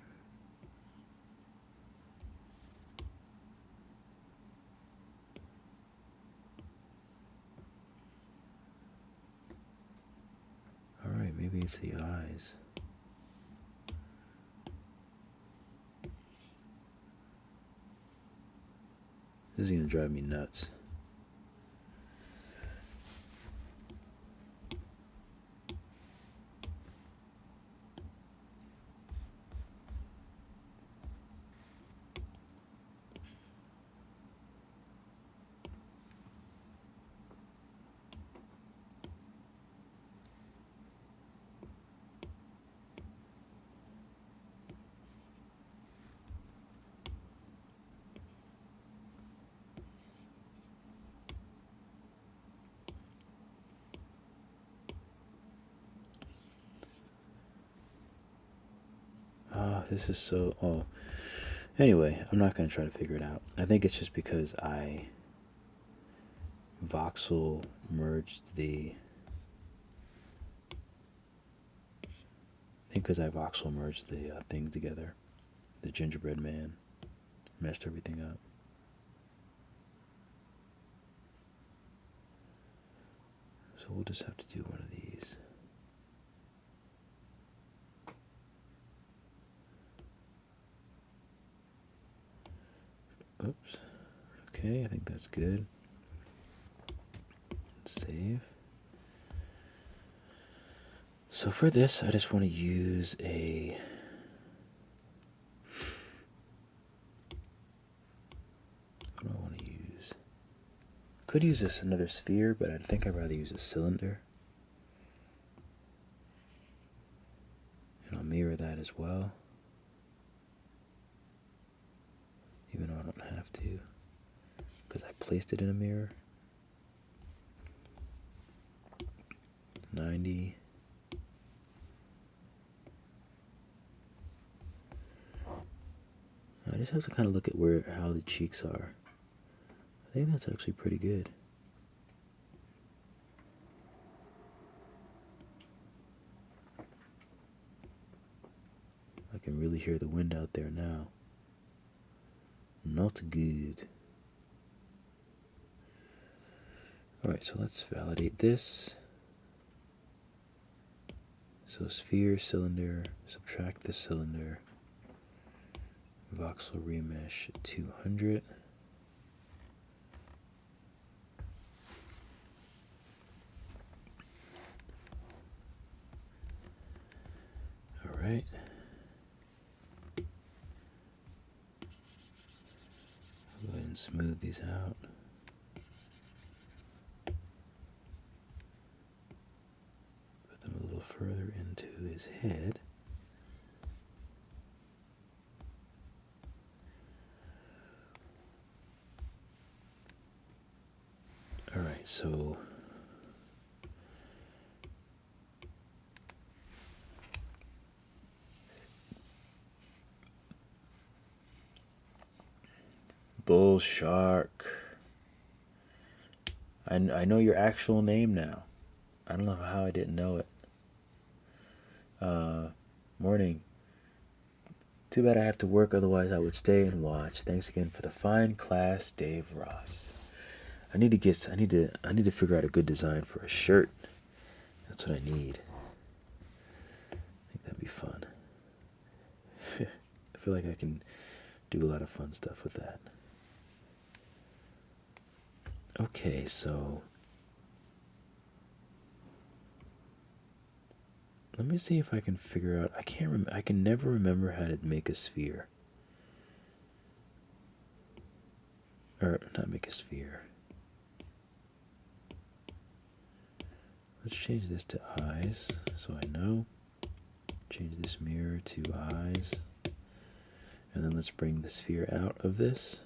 Speaker 1: Alright, maybe it's the eyes. This is going to drive me nuts. This is so... Oh. Anyway, I'm not going to try to figure it out. I think it's just because I voxel merged the... thing together. The Gingerbread Man messed everything up. So we'll just have to do one of these. Oops. Okay, I think that's good. Let's save. So for this, I just want to use a... What do I want to use? Could use this another sphere, but I think I'd rather use a cylinder. And I'll mirror that as well. Even though I don't have to, because I placed it in a mirror. 90. I just have to kind of look at how the cheeks are. I think that's actually pretty good. I can really hear the wind out there now. Not good. Alright, so let's validate this. So sphere, cylinder, subtract the cylinder. Voxel remesh 200. Alright. Go ahead and smooth these out. Put them a little further into his head. Alright, so Bull Shark. I know your actual name now. I don't know how I didn't know it. Morning. Too bad I have to work, otherwise I would stay and watch. Thanks again for the fine class, Dave Ross. I need to figure out a good design for a shirt. That's what I need. I think that'd be fun. I feel like I can do a lot of fun stuff with that. Okay, so let me see if I can figure out. I can never remember how to make a sphere. Or not make a sphere. Let's change this to eyes so I know. Change this mirror to eyes. And then let's bring the sphere out of this.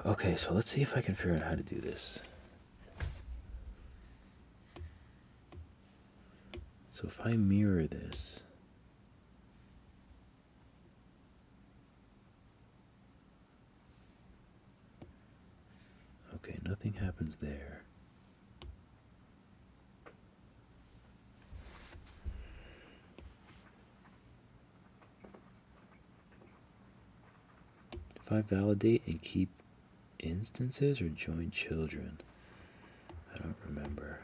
Speaker 1: Okay, so let's see if I can figure out how to do this. So if I mirror this, nothing happens there. If I validate and keep instances or join children, I don't remember.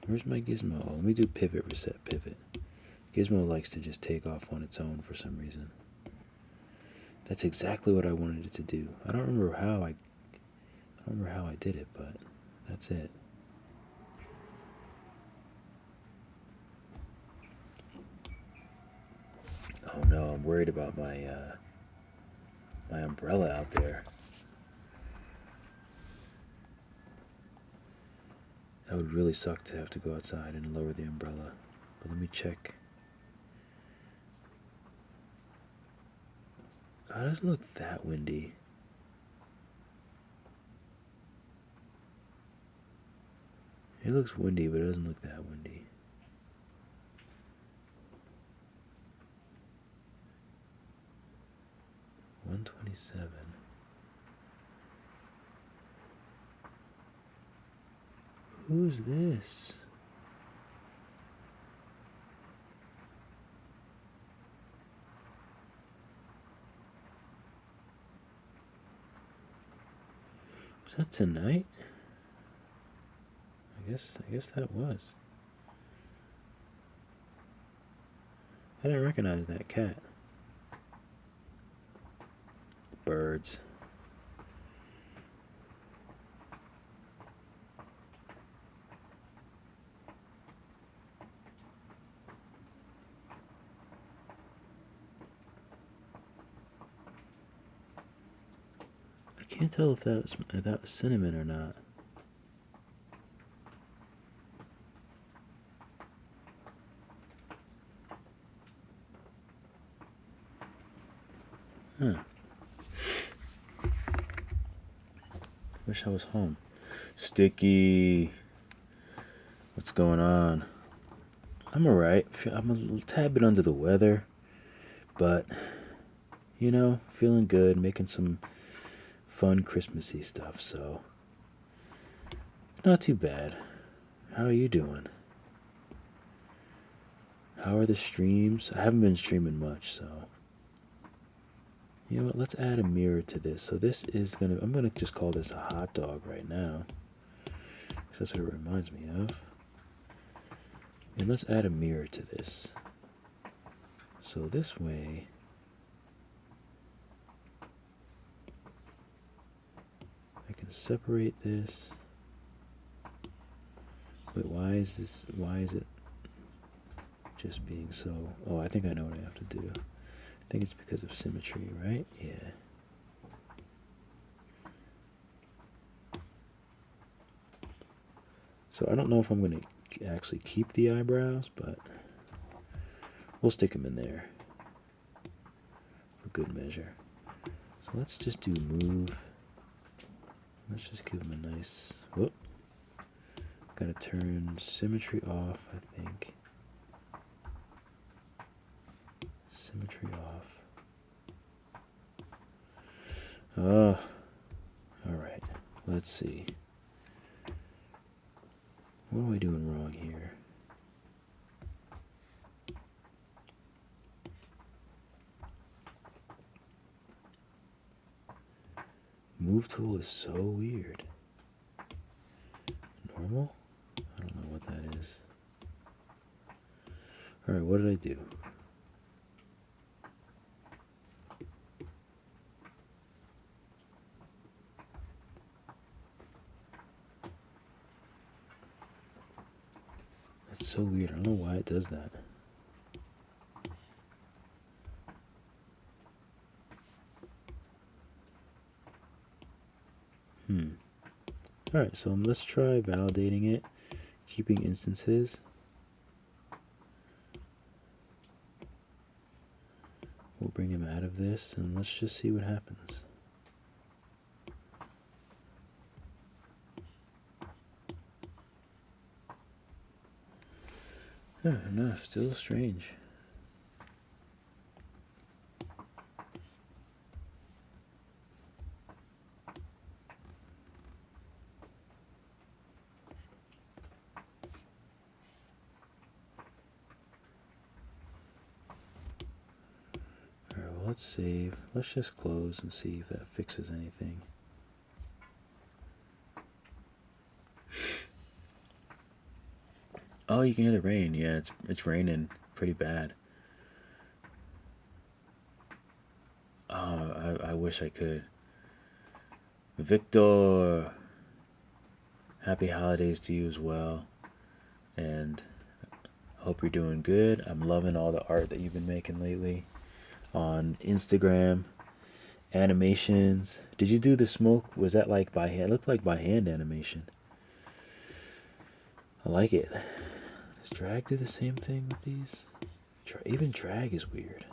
Speaker 1: Where's my gizmo? Oh, let me do pivot, reset, pivot. Gizmo likes to just take off on its own for some reason. That's exactly what I wanted it to do. I don't remember how I did it, but that's it. Oh no, I'm worried about my my umbrella out there. That would really suck to have to go outside and lower the umbrella. But let me check. Oh, it doesn't look that windy. It looks windy, but it doesn't look that windy. $127. Who's this? Was that tonight? I guess that was. I didn't recognize that cat. Birds. I can't tell if that was cinnamon or not. Huh. Wish I was home. Sticky. What's going on? I'm alright. I'm a tad bit under the weather, but you know, feeling good, making some fun Christmassy stuff, so not too bad. How are you doing? How are the streams? I haven't been streaming much, so you know what, let's add a mirror to this. So this is I'm gonna just call this a hot dog right now, because that's what it reminds me of. And let's add a mirror to this. So this way I can separate this. Wait, why is it just being so... Oh, I think I know what I have to do. I think it's because of symmetry, right? Yeah. So I don't know if I'm going to actually keep the eyebrows, but we'll stick them in there for good measure. So let's just do move. Let's just give them a nice... Whoop. Gotta turn symmetry off, I think. Symmetry off. Alright. Let's see. What am I doing wrong here? Move tool is so weird. Normal? I don't know what that is. Alright, what did I do? That's so weird. I don't know why it does that. Alright, so let's try validating it, keeping instances. We'll bring him out of this, and let's just see what happens. No, still strange. Alright, well, let's save. Let's just close and see if that fixes anything. Oh, you can hear the rain. Yeah, it's raining pretty bad. Oh, I wish I could. Victor, happy holidays to you as well. And hope you're doing good. I'm loving all the art that you've been making lately on Instagram. Animations. Did you do the smoke? Was that like by hand? It looked like by hand animation. I like it. Does drag do the same thing with these? Even drag is weird.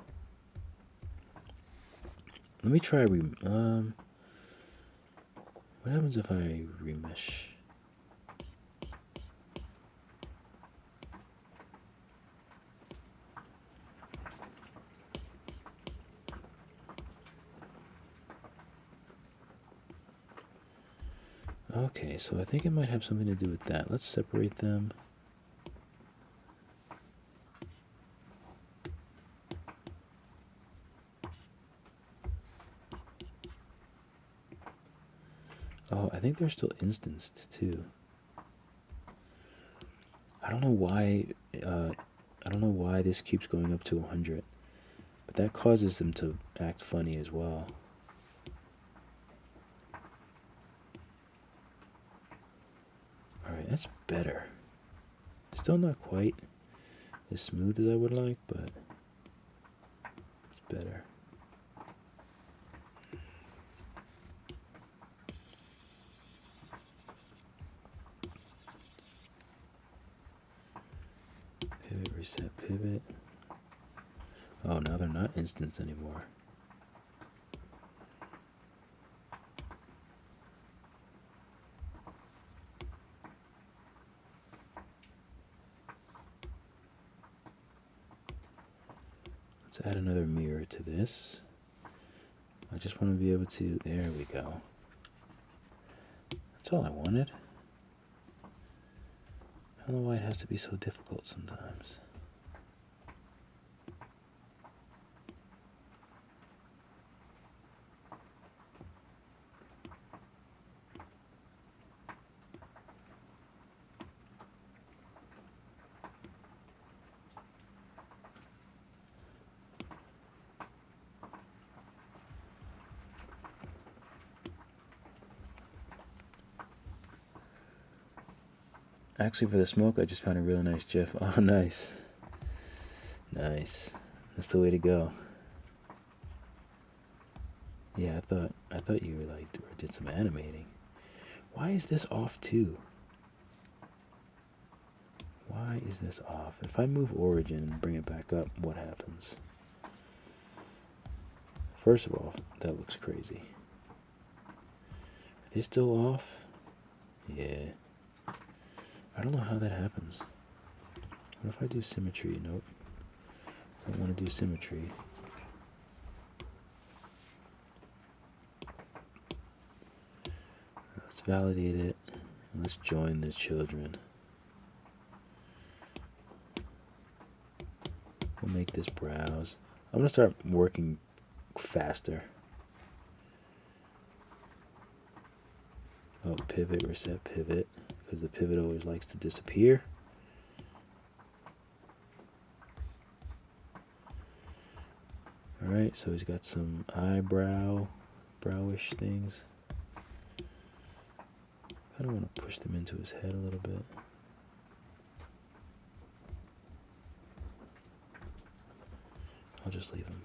Speaker 1: Let me try what happens if I remesh? Okay, so I think it might have something to do with that. Let's separate them. Oh, I think they're still instanced too. I don't know why. I don't know why this keeps going up to 100, but that causes them to act funny as well. All right, that's better. Still not quite as smooth as I would like, but it's better. Pivot, reset, pivot. Oh, now they're not instanced anymore. Let's add another mirror to this. I just want to be able to, there we go. That's all I wanted. I don't know why it has to be so difficult sometimes. Actually, for the smoke, I just found a real nice GIF. Oh, nice. Nice. That's the way to go. Yeah, I thought you were like did some animating. Why is this off too? Why is this off? If I move origin and bring it back up, what happens? First of all, that looks crazy. Are they still off? Yeah. I don't know how that happens. What if I do symmetry? Nope. Don't want to do symmetry. Let's validate it. And let's join the children. We'll make this browse. I'm going to start working faster. Oh, pivot, reset, pivot. Because the pivot always likes to disappear. Alright, so he's got some browish things. I don't want to push them into his head a little bit. I'll just leave him.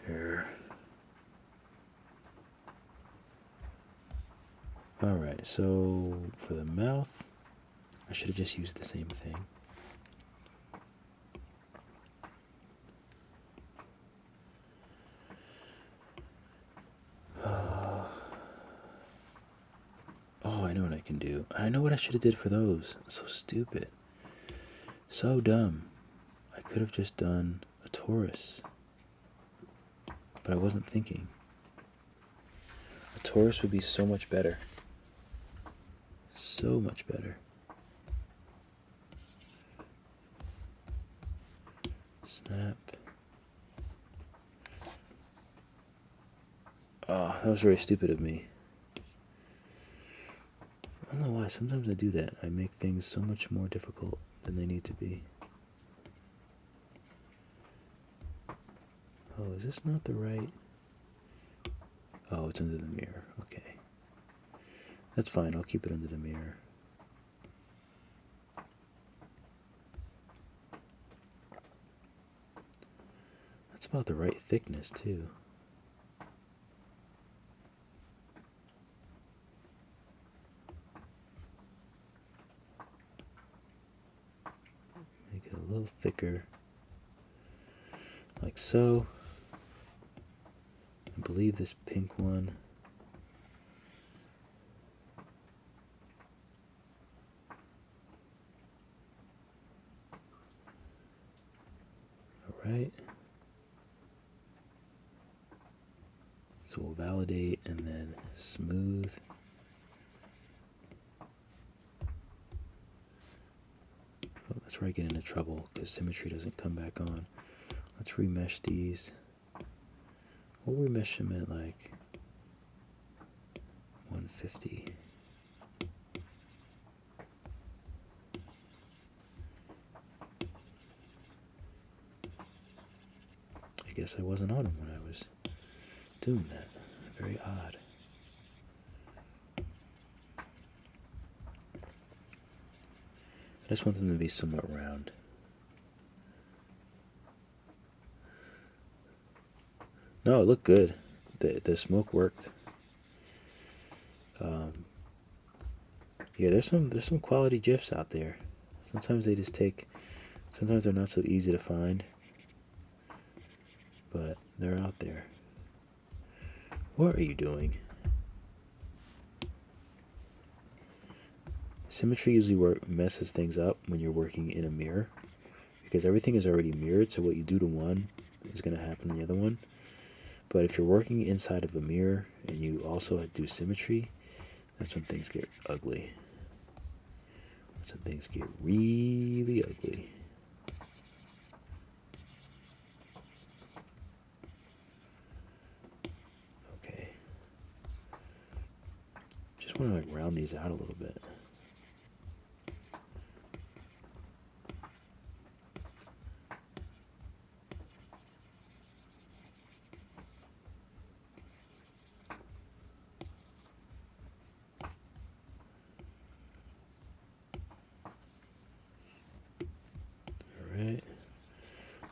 Speaker 1: Here. Alright, so for the mouth, I should have just used the same thing. Oh, I know what I can do. I know what I should have did for those. So stupid. So dumb. I could have just done a Taurus. But I wasn't thinking. A Taurus would be so much better. So much better. Snap. Oh, that was very stupid of me. I don't know why. Sometimes I do that. I make things so much more difficult than they need to be. Oh, is this not the right? Oh, it's under the mirror. Okay. That's fine. I'll keep it under the mirror. That's about the right thickness, too. Make it a little thicker. Like so. I believe this pink one. Alright. So we'll validate and then smooth. Oh, that's where I get into trouble because symmetry doesn't come back on. Let's remesh these. We'll remesh them at like 150. I guess I wasn't on them when I was doing that. Very odd. I just want them to be somewhat round. No, it looked good. The smoke worked. Yeah, there's some quality GIFs out there. Sometimes they just take. Sometimes they're not so easy to find, but they're out there. What are you doing? Symmetry usually messes things up when you're working in a mirror, because everything is already mirrored, so what you do to one is going to happen to the other one. But if you're working inside of a mirror and you also do symmetry, that's when things get ugly. That's when things get really ugly. Okay. Just want to like round these out a little bit.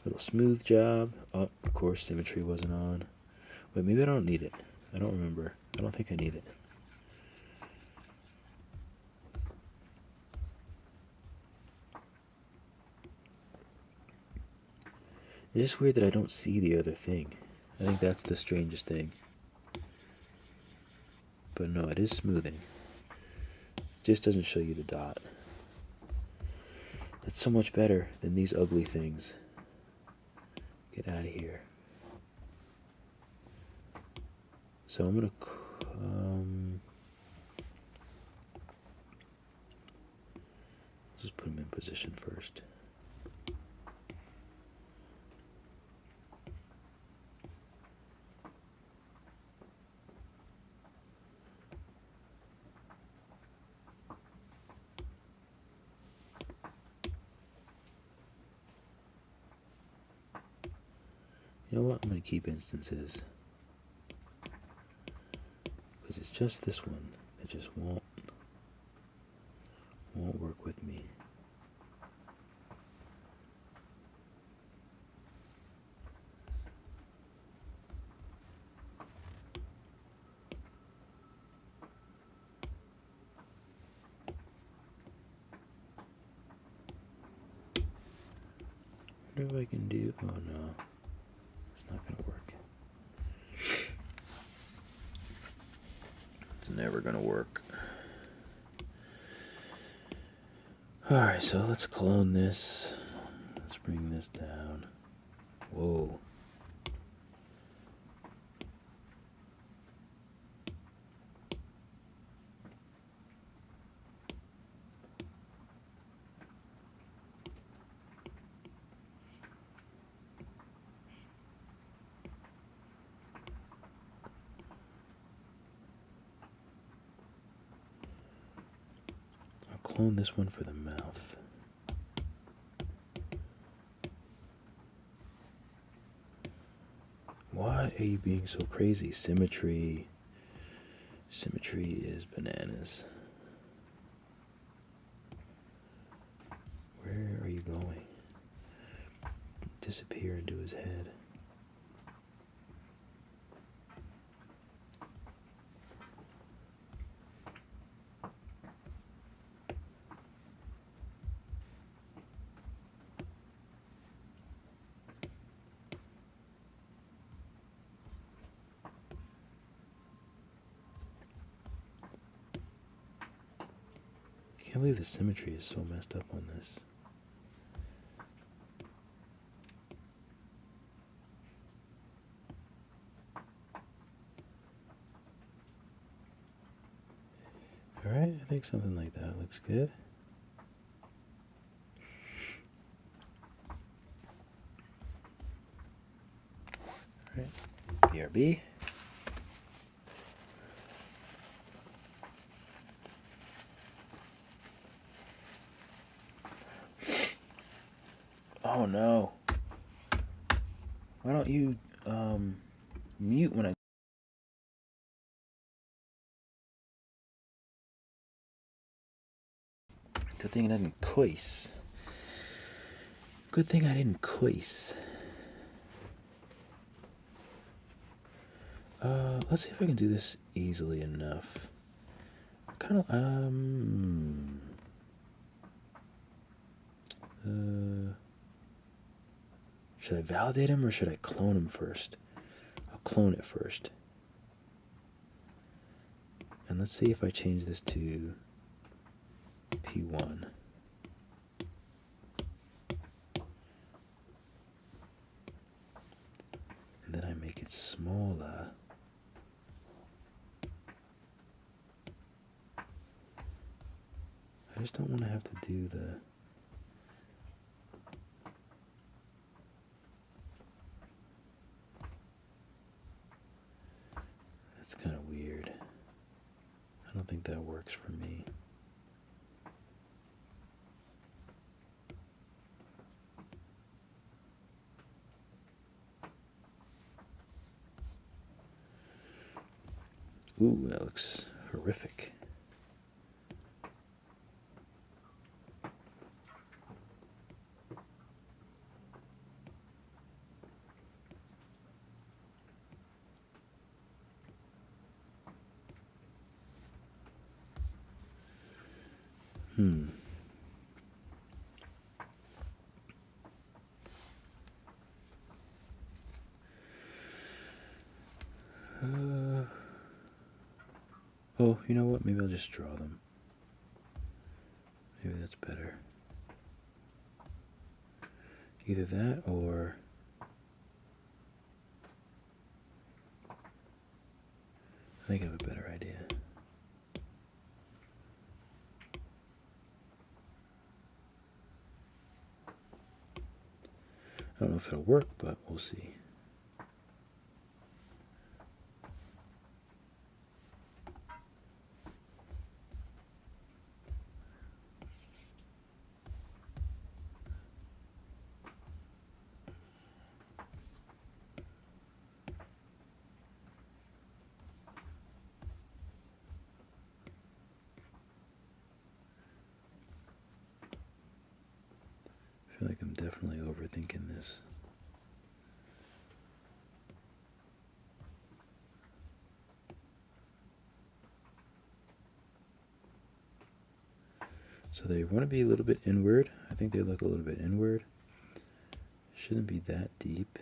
Speaker 1: Little smooth job. Oh, of course, symmetry wasn't on. Wait, maybe I don't need it. I don't remember. I don't think I need it. It's just weird that I don't see the other thing. I think that's the strangest thing. But no, it is smoothing. Just doesn't show you the dot. That's so much better than these ugly things. Get out of here. So I'm gonna just put them in position first. You know what? I'm going to keep instances. Because it's just this one that just won't work with me. wonder if I can do, oh no, it's not gonna work. It's never gonna work. Alright, so let's clone this. Let's bring this down. Whoa. Clone this one for the mouth. Why are you being so crazy? Symmetry. Symmetry is bananas. Where are you going? Disappear into his head. I can't believe the symmetry is so messed up on this. Alright, I think something like that looks good. Alright, BRB. Oh no. Why don't you mute when I... Good thing I didn't cois. Good thing I didn't cois. Let's see if I can do this easily enough. Kind of, should I validate him or should I clone him first? I'll clone it first. And let's see if I change this to P1. And then I make it smaller. I just don't want to have to do the... That's kind of weird. I don't think that works for me. Ooh, that looks horrific. Oh, you know what? Maybe I'll just draw them. Maybe that's better. Either that or... I think I have a better idea. I don't know if it'll work, but we'll see. I feel like I'm definitely overthinking this. So they want to be a little bit inward. I think they look a little bit inward. Shouldn't be that deep.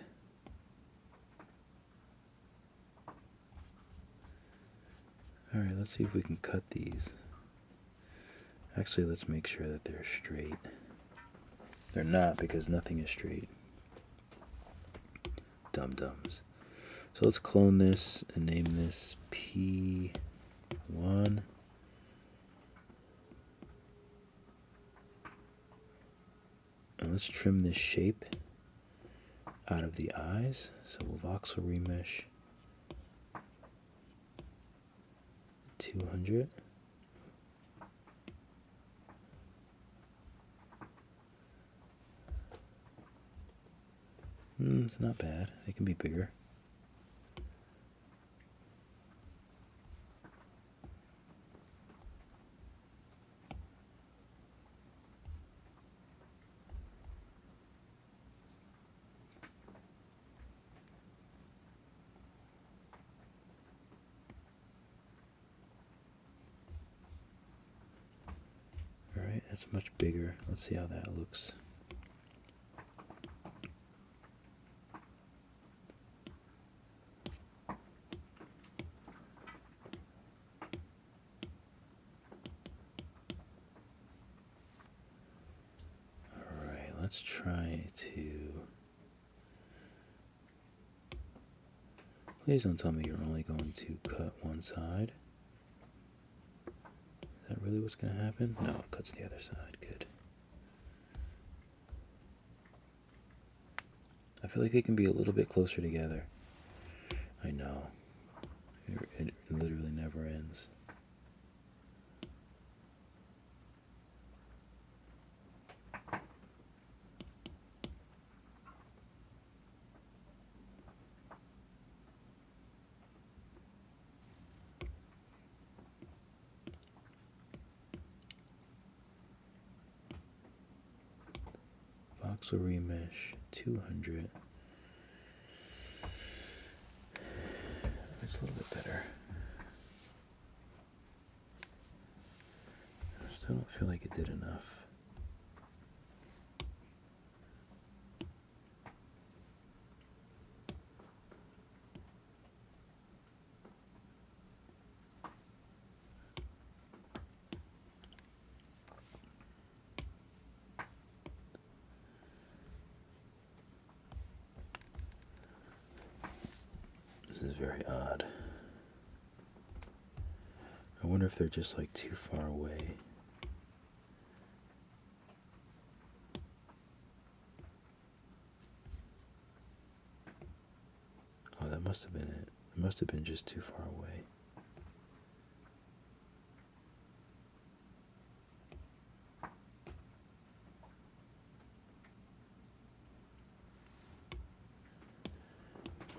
Speaker 1: Alright, let's see if we can cut these. Actually, let's make sure that they're straight. They're not, because nothing is straight. Dum-dums. So let's clone this and name this P1. And let's trim this shape out of the eyes. So we'll voxel remesh 200. It's not bad. They can be bigger. Alright, that's much bigger. Let's see how that looks. Let's try to... Please don't tell me you're only going to cut one side. Is that really what's going to happen? No, it cuts the other side. Good. I feel like they can be a little bit closer together. I know. It literally never ends. Voxel remesh 200. It's a little bit better. I still don't feel like it did enough. This is very odd. I wonder if they're just like too far away. Oh, that must have been it. It must have been just too far away.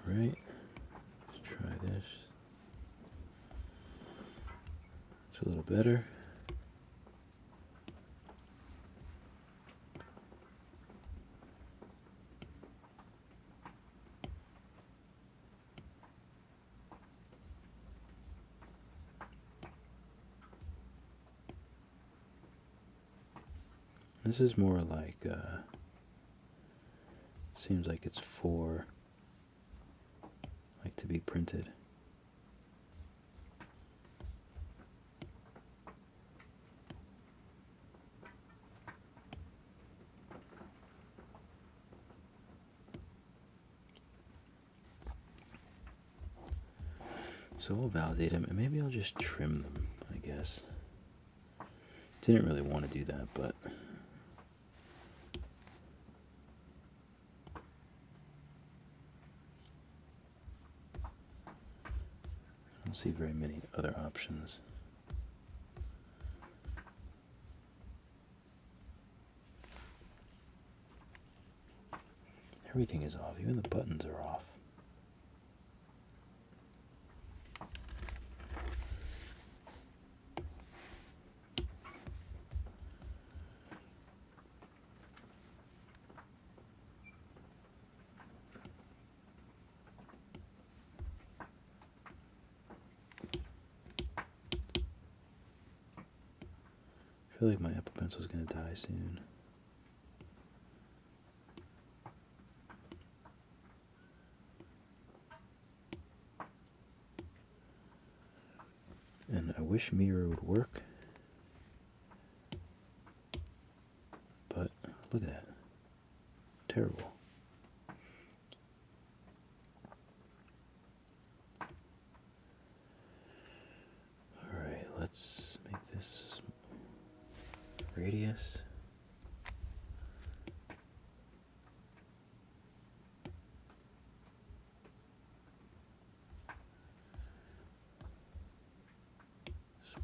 Speaker 1: Right. Let's try this. It's a little better. This is more like, seems like it's for, like, to be printed. So we'll validate them, and maybe I'll just trim them, I guess. Didn't really want to do that, but... I don't see very many other options. Everything is off, even the buttons are off. I feel like my Apple Pencil is going to die soon. wish mirror would work. But look at that. Terrible. Alright, let's make this radius.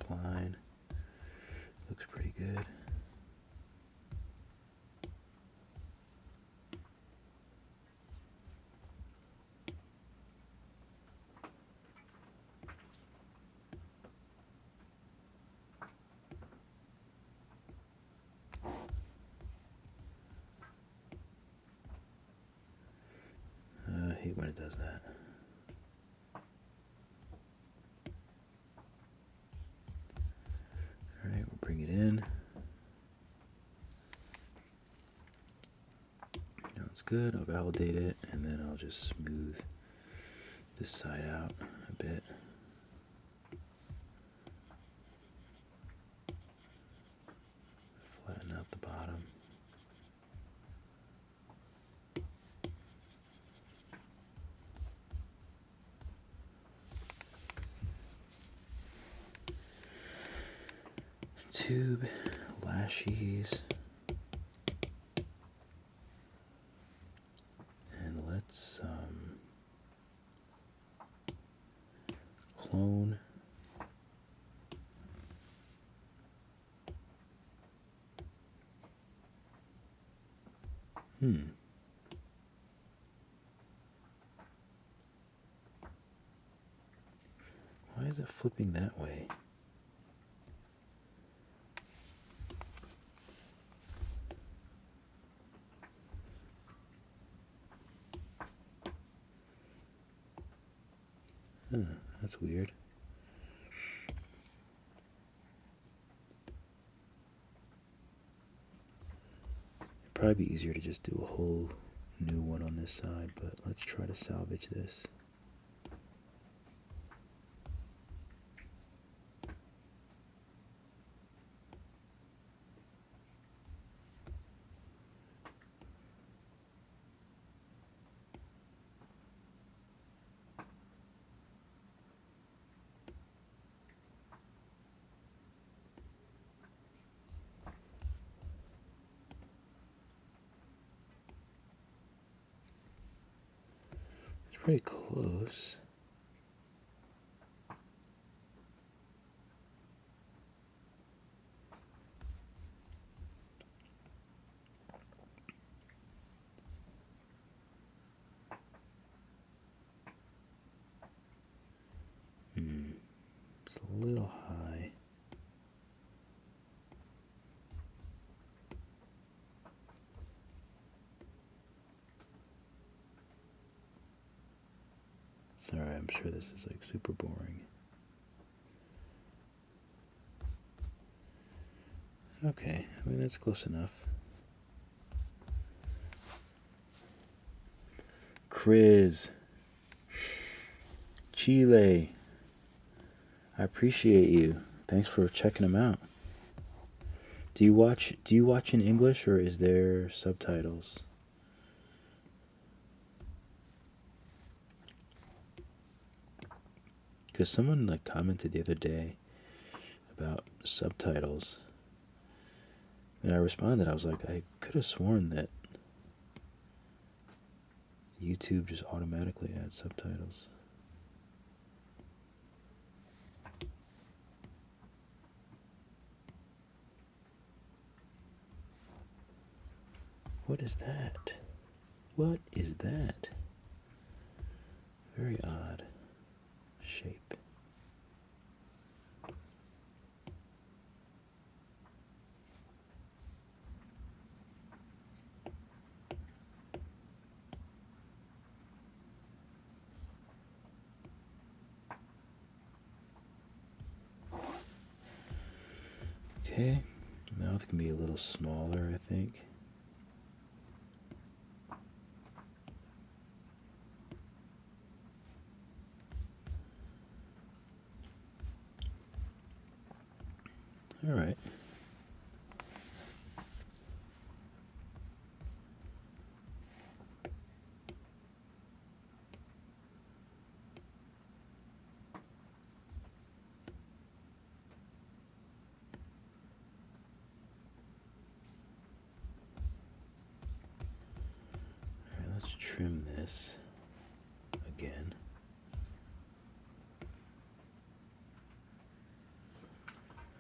Speaker 1: Spline. Looks pretty good. I hate when it does that. Alright, we'll bring it in. Now it's good. I'll validate it, and then I'll just smooth this side out a bit. Flatten out the bottom. Tube lashes, and let's clone. Why is it flipping that way? That's weird. It'd probably be easier to just do a whole new one on this side, but let's try to salvage this. Pretty close. It's a little high. Sorry, I'm sure this is like super boring. Okay, I mean that's close enough. Chris, Chile, I appreciate you. Thanks for checking them out. Do you watch in English, or is there subtitles? Because someone like commented the other day about subtitles, and I responded. I was like, I could have sworn that YouTube just automatically adds subtitles. What is that? What is that? Very odd shape. Okay, mouth can be a little smaller, I think. All right. Let's trim this again.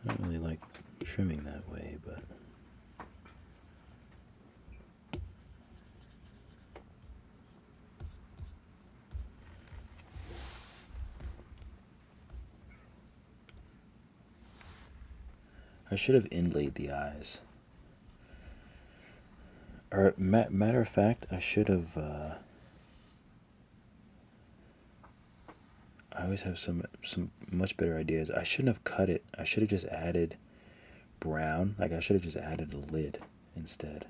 Speaker 1: I don't really like trimming that way, but I should have inlaid the eyes. Or matter of fact, I should have. I always have some much better ideas. I shouldn't have cut it. I should have just added brown. Like I should have just added a lid instead.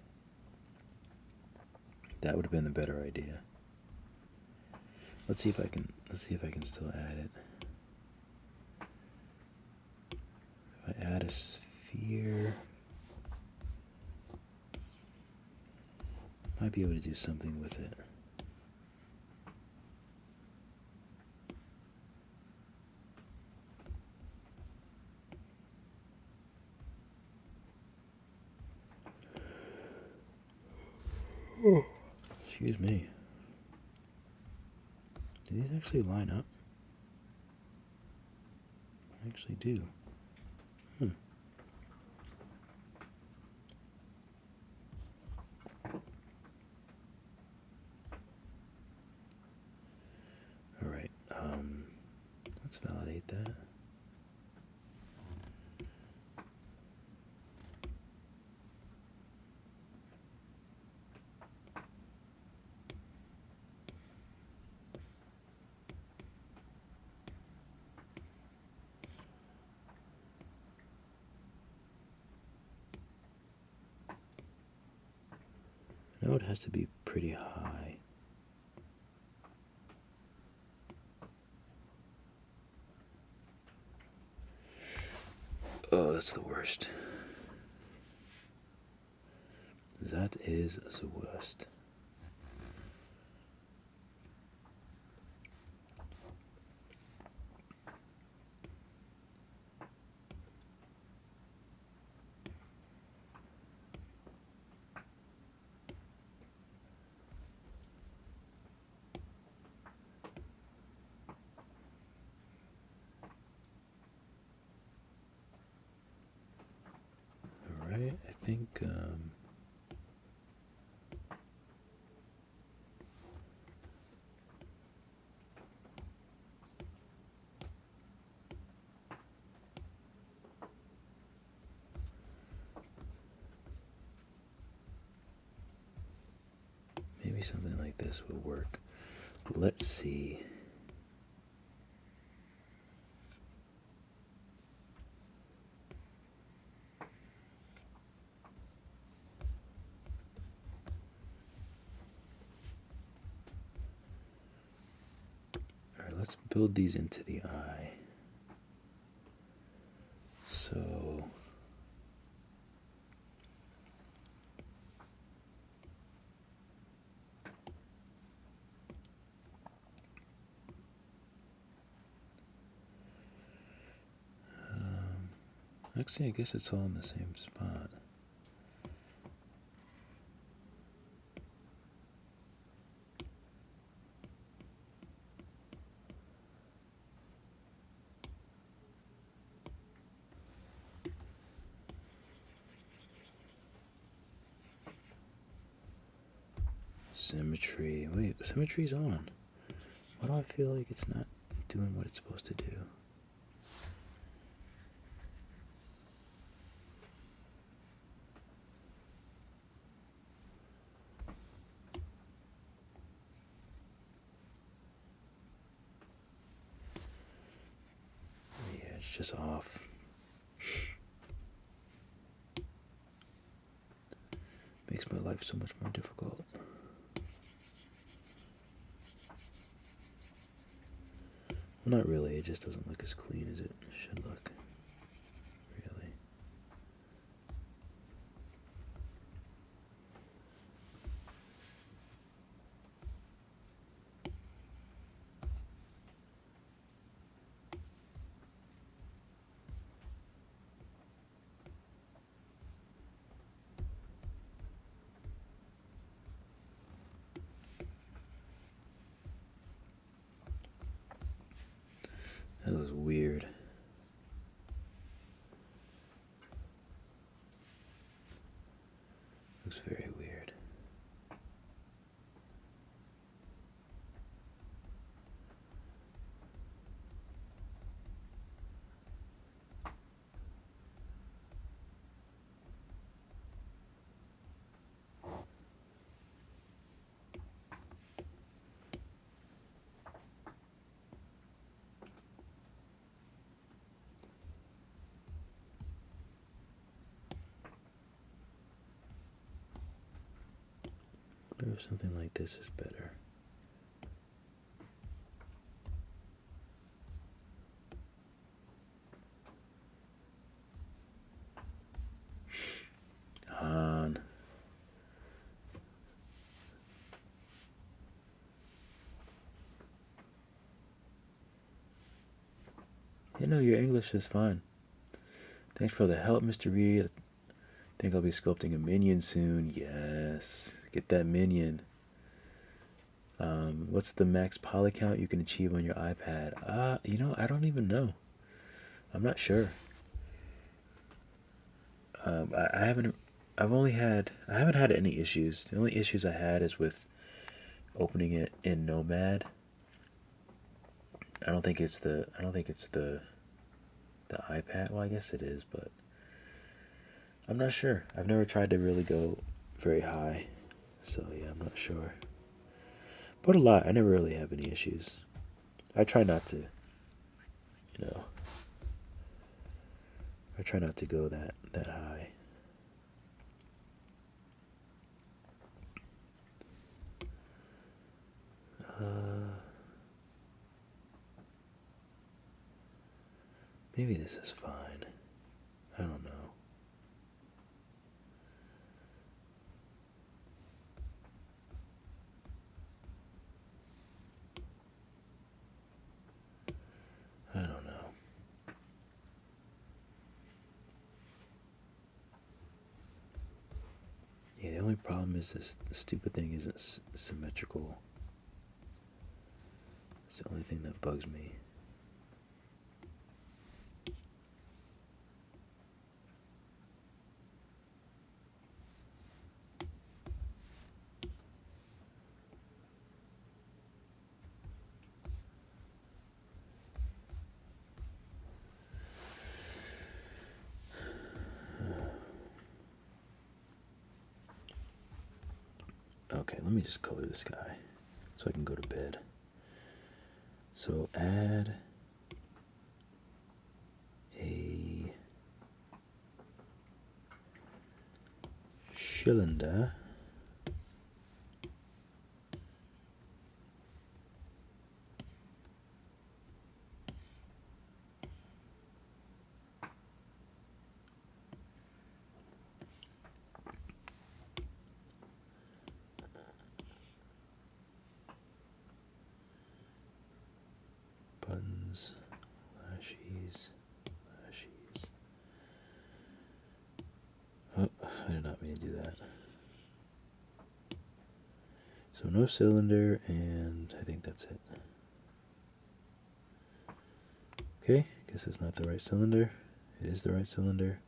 Speaker 1: That would have been the better idea. Let's see if I can. Let's see if I can still add it. If I add a sphere, might be able to do something with it. Oh, excuse me. Do these actually line up? I actually do. All right. Let's validate that. I know it has to be pretty high. Oh, that's the worst. That is the worst. Alright, I think maybe something like this will work. Let's see. Alright, let's build these into the eye. So actually, I guess it's all in the same spot. Symmetry. Wait, symmetry's on. Why do I feel like it's not doing what it's supposed to do? Yeah, it's just off. Makes my life so much more difficult. Well, not really. It just doesn't look as clean as it should look. Really. That was weird. Looks very weird. I wonder if something like this is better. Han. You know, your English is fine. Thanks for the help, Mr. Reed. I think I'll be sculpting a minion soon. Yes. Get that minion. What's the max poly count you can achieve on your iPad? You know, I don't even know. I'm not sure. I haven't had any issues. The only issues I had is with opening it in Nomad. I don't think it's the iPad. Well, I guess it is, but I'm not sure. I've never tried to really go very high, so yeah, I'm not sure. But a lot. I never really have any issues. I try not to, you know. I try not to go that high. Maybe this is fine. I don't know. I don't know. Yeah, the only problem is this stupid thing isn't symmetrical. It's the only thing that bugs me. Okay, let me just color this guy so I can go to bed. So add a cylinder. Buttons, lashes. Oh, I did not mean to do that. So no cylinder, and I think that's it. Okay, guess it's not the right cylinder. It is the right cylinder.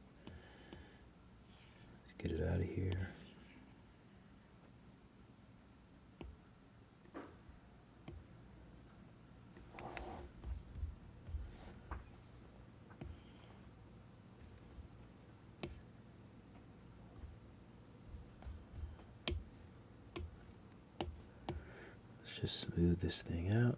Speaker 1: Let's get it out of here. Let's just smooth this thing out.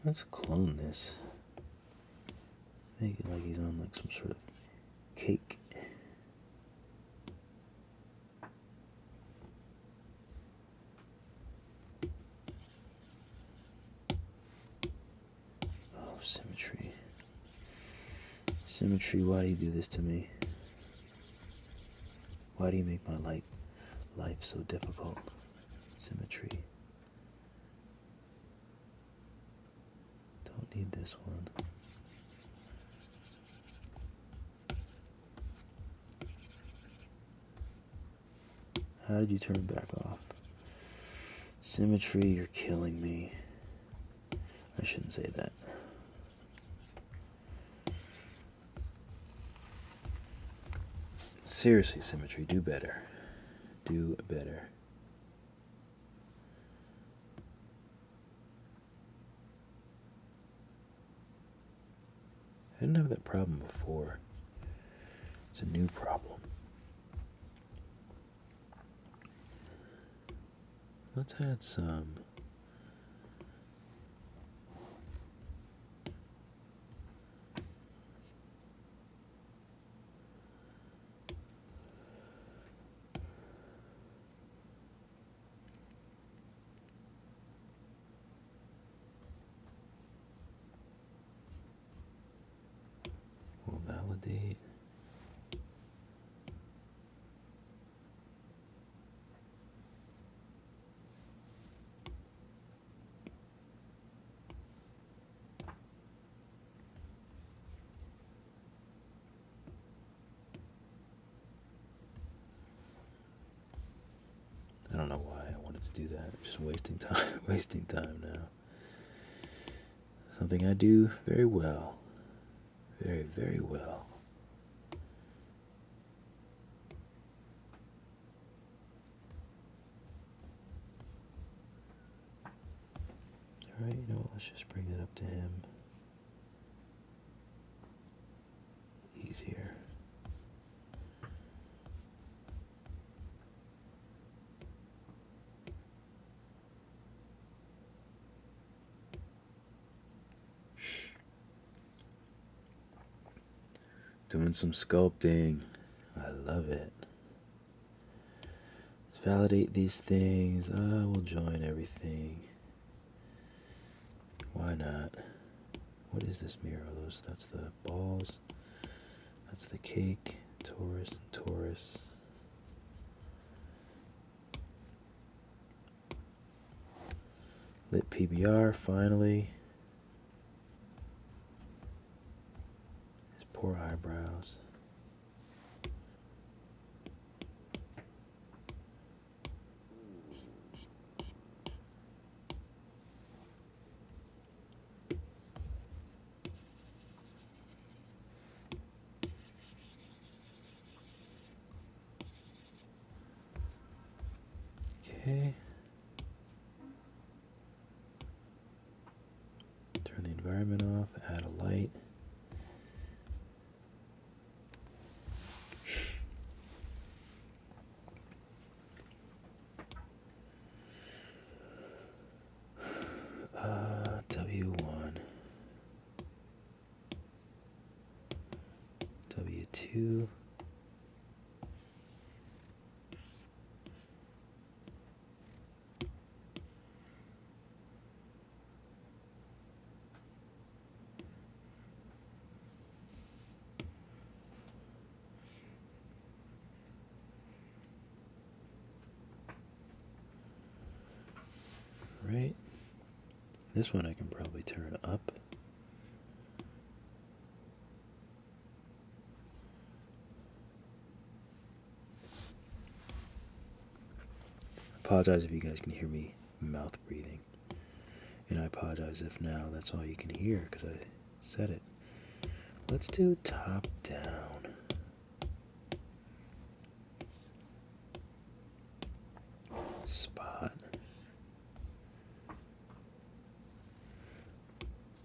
Speaker 1: Let's clone this. Make it like he's on like some sort of cake. Symmetry, why do you do this to me? Why do you make my life so difficult? Symmetry. Don't need this one. How did you turn it back off? Symmetry, you're killing me. I shouldn't say that. Seriously, Symmetry, do better. Do better. I didn't have that problem before. It's a new problem. Let's add some we'll validate. I don't know why I wanted to do that. I'm just wasting time, wasting time now. Something I do very well. Very, very well. Alright, you know what, let's just bring it up to him. Easier. Doing some sculpting. I love it. Let's validate these things. We'll join everything. Why not? What is this mirror? That's the balls. That's the cake. Taurus and Taurus. Lit PBR, finally. His poor eyebrows. Okay. Turn the environment off, add a light. W1. W2. Right. This one I can probably turn up. Apologize if you guys can hear me mouth breathing. And I apologize if now that's all you can hear because I said it. Let's do top down. Spot.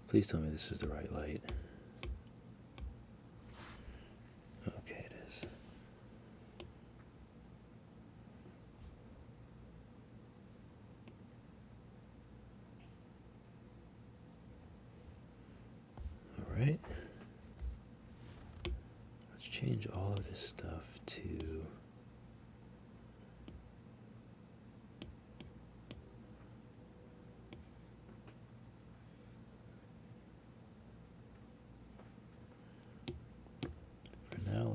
Speaker 1: Please tell me this is the right light. Okay, it is. All right. Let's change all of this stuff to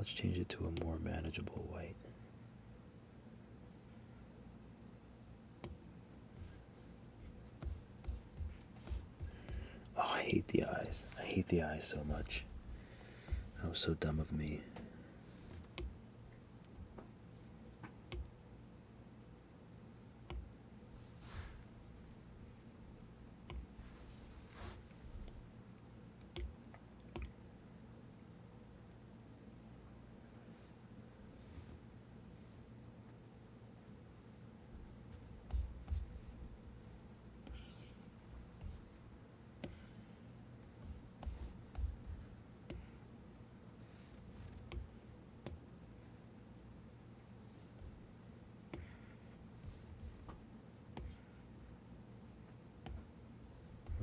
Speaker 1: let's change it to a more manageable white. Oh, I hate the eyes. I hate the eyes so much. That was so dumb of me.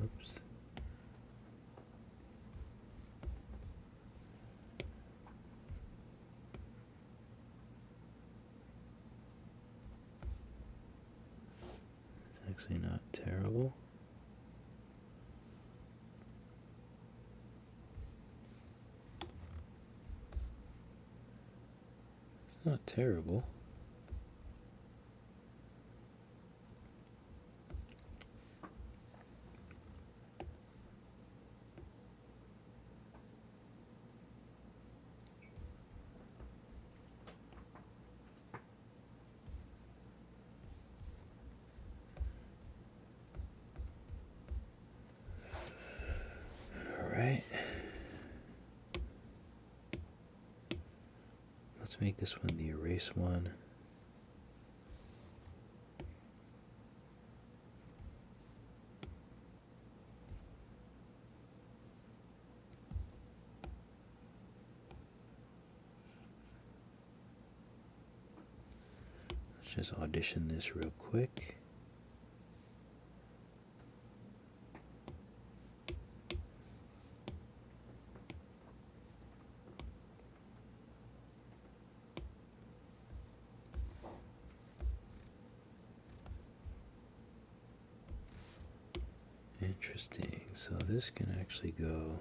Speaker 1: Oops. It's actually not terrible. It's not terrible. Alright. Let's make this one the erase one. Let's just audition this real quick. Interesting. So this can actually go.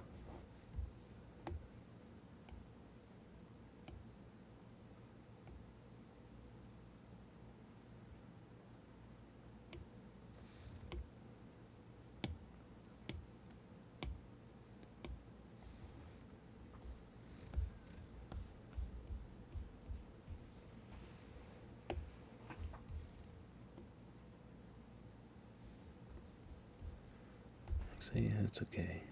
Speaker 1: Actually, yeah, that's okay.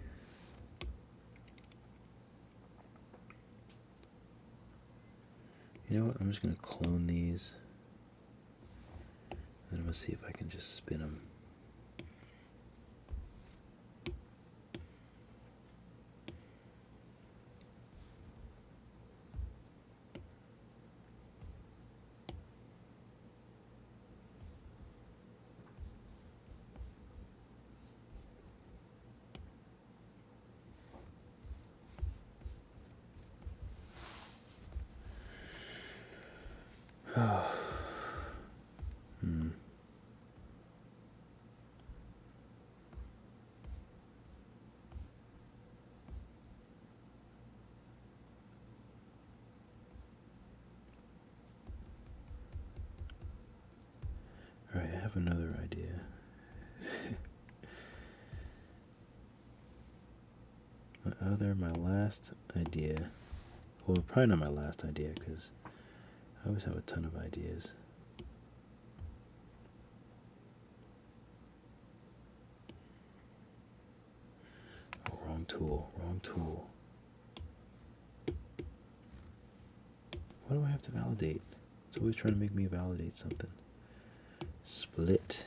Speaker 1: You know what? I'm just going to clone these. And I'm going to see if I can just spin them. Alright, I have another idea. My last idea, well, probably not my last idea, because I always have a ton of ideas. Oh, wrong tool, wrong tool. Why do I have to validate? It's always trying to make me validate something. Split.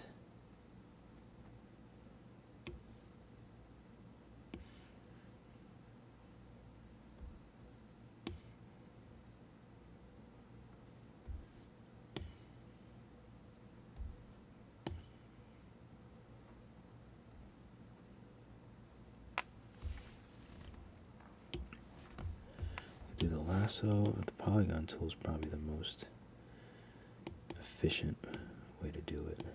Speaker 1: Do the lasso. The polygon tool is probably the most efficient way to do it.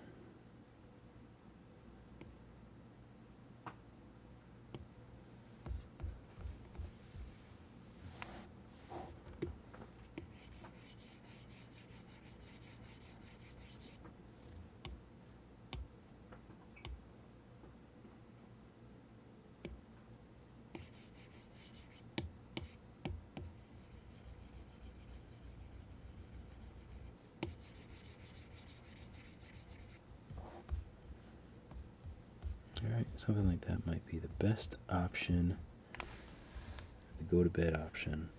Speaker 1: Alright, something like that might be the best option, the go-to-bed option.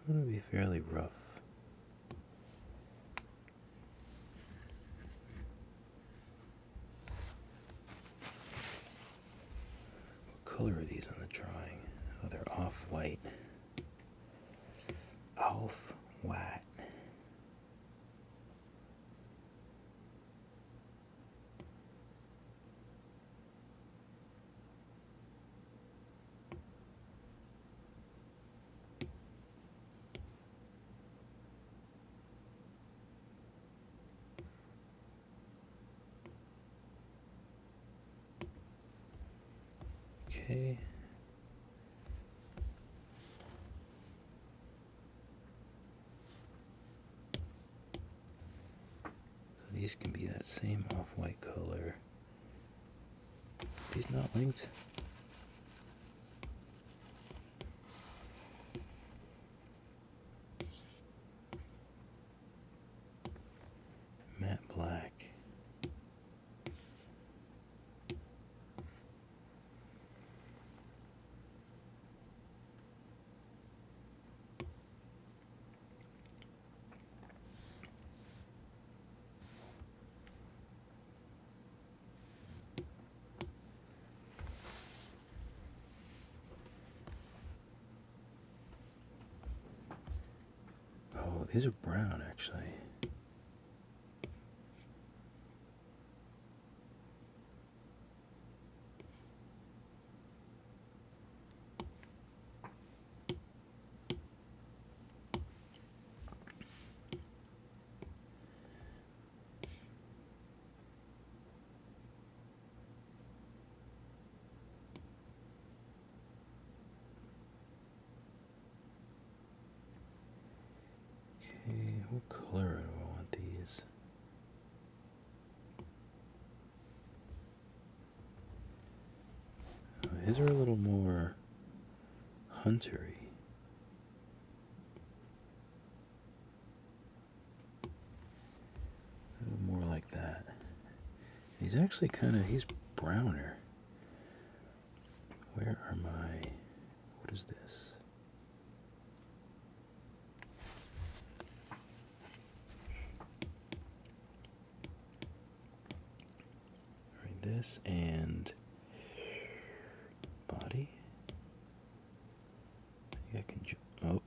Speaker 1: It'll be fairly rough. What color are these on the drawing? Oh, they're off-white. Off-white. Okay. So these can be that same off-white color. These not linked? Matte black. Oh, these are brown actually. Okay, what color do I want these? Oh, these are a little more huntery. A little more like that. He's actually he's browner. Where are my, what is this? Alright, this and body. I think I can, oh.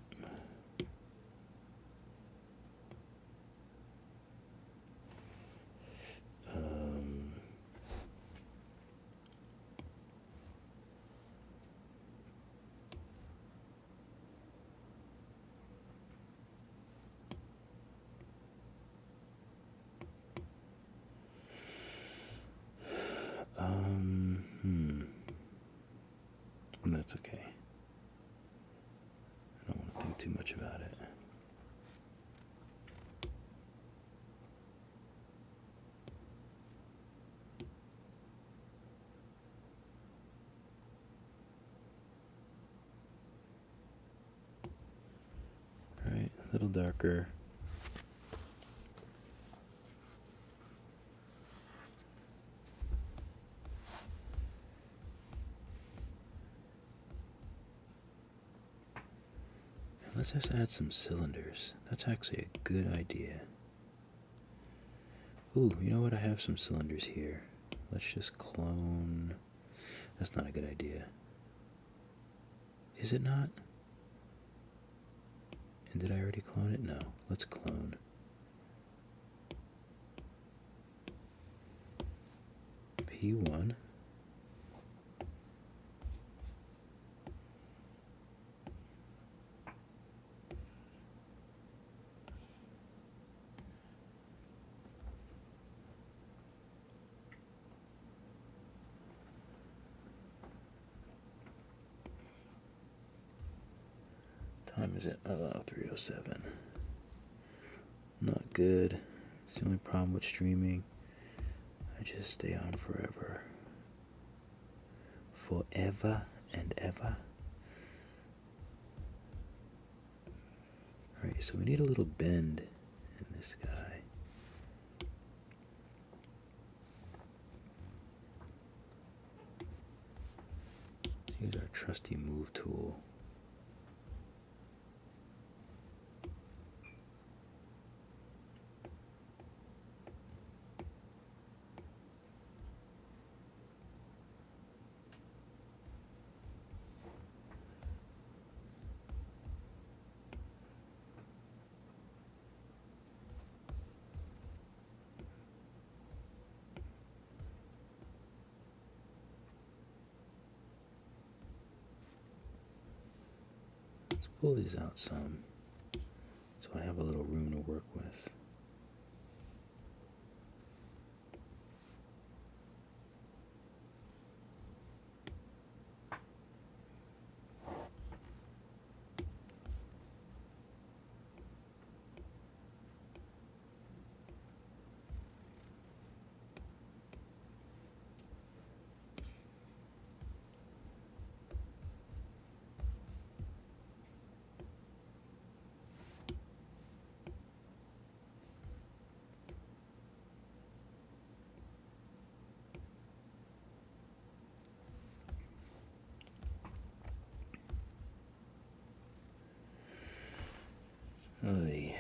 Speaker 1: That's okay. I don't want to think too much about it. Right, a little darker. Let's just add some cylinders. That's actually a good idea. Ooh, you know what? I have some cylinders here. Let's just clone. That's not a good idea. Is it not? And did I already clone it? No. Let's clone. P1. Time is it? 3:07. Not good. It's the only problem with streaming. I just stay on forever. Forever and ever. Alright, so we need a little bend in this guy. Use our trusty move tool. Let's pull these out some so I have a little room to work with. Oy.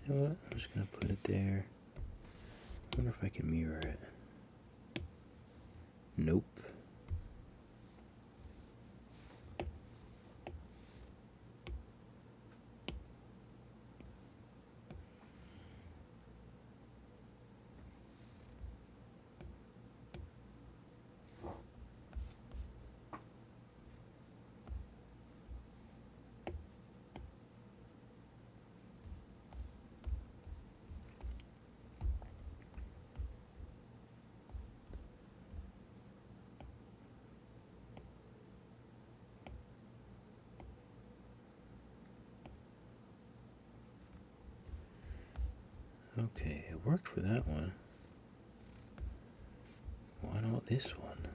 Speaker 1: You know what? I'm just going to put it there. I wonder if I can mirror it. Nope. Okay, it worked for that one. Why not this one?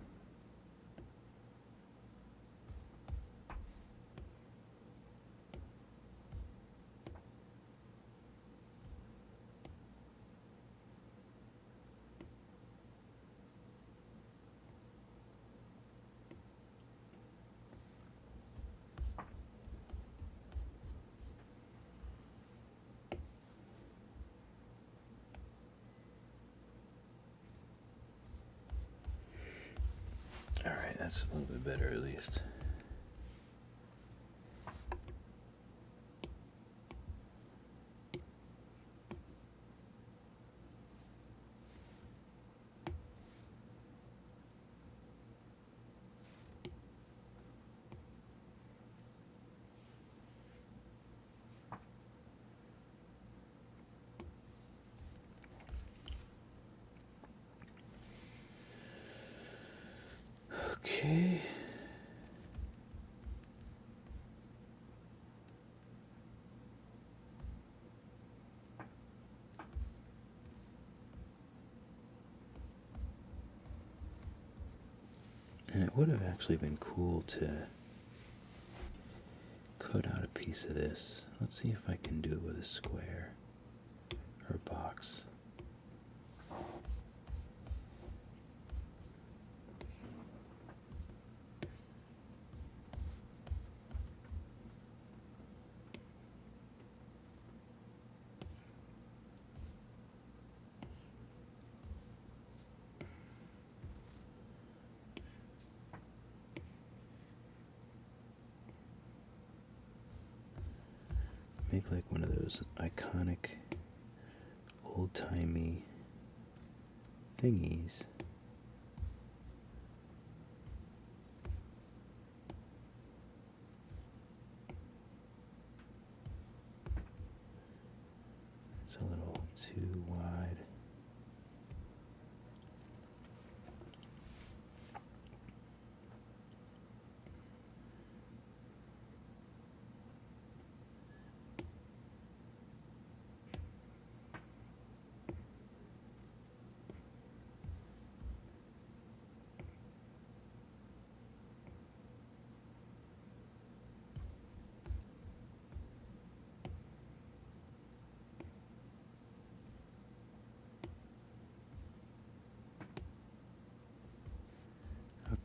Speaker 1: Alright, that's a little bit better at least. Okay. And it would have actually been cool to cut out a piece of this. Let's see if I can do it with a square or a box. Make like one of those iconic old-timey thingies. It's a little too wide.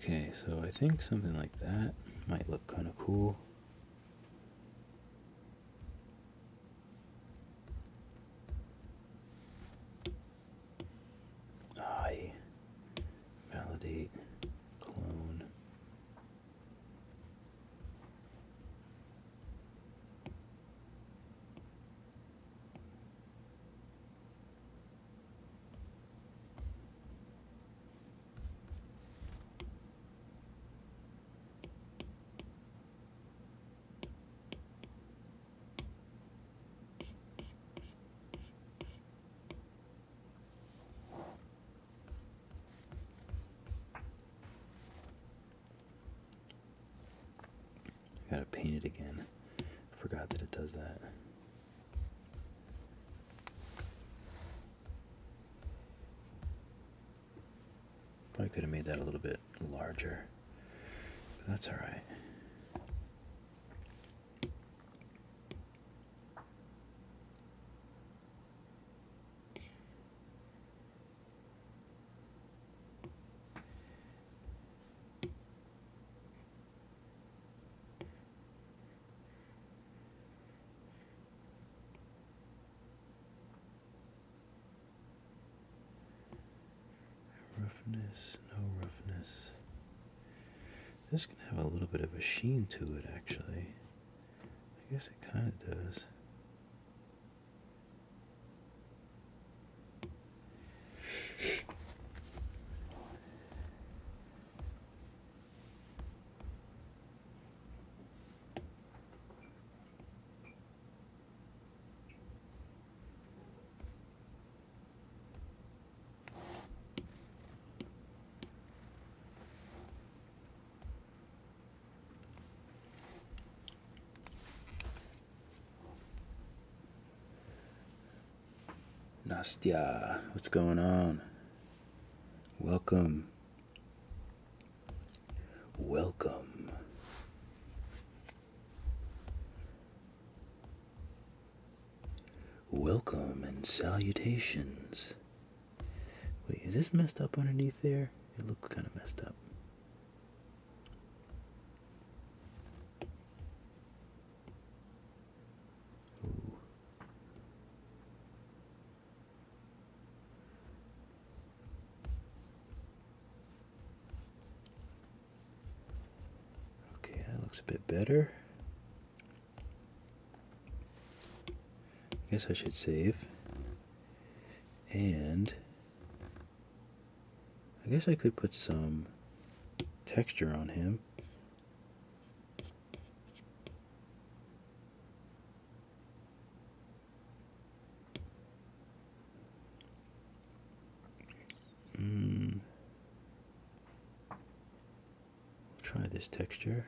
Speaker 1: Okay, so I think something like that might look kind of cool. I validate, clone. Gotta paint it again. Forgot that it does that. Probably could have made that a little bit larger, but that's all right. Roughness, no roughness. This can have a little bit of a sheen to it, actually. I guess it kind of does. Nastya, what's going on? Welcome. Welcome. Welcome and salutations. Wait, is this messed up underneath there? It looks kind of messed up. Ooh. Okay, that looks a bit better. I guess I should save. And I guess I could put some texture on him. We'll try this texture.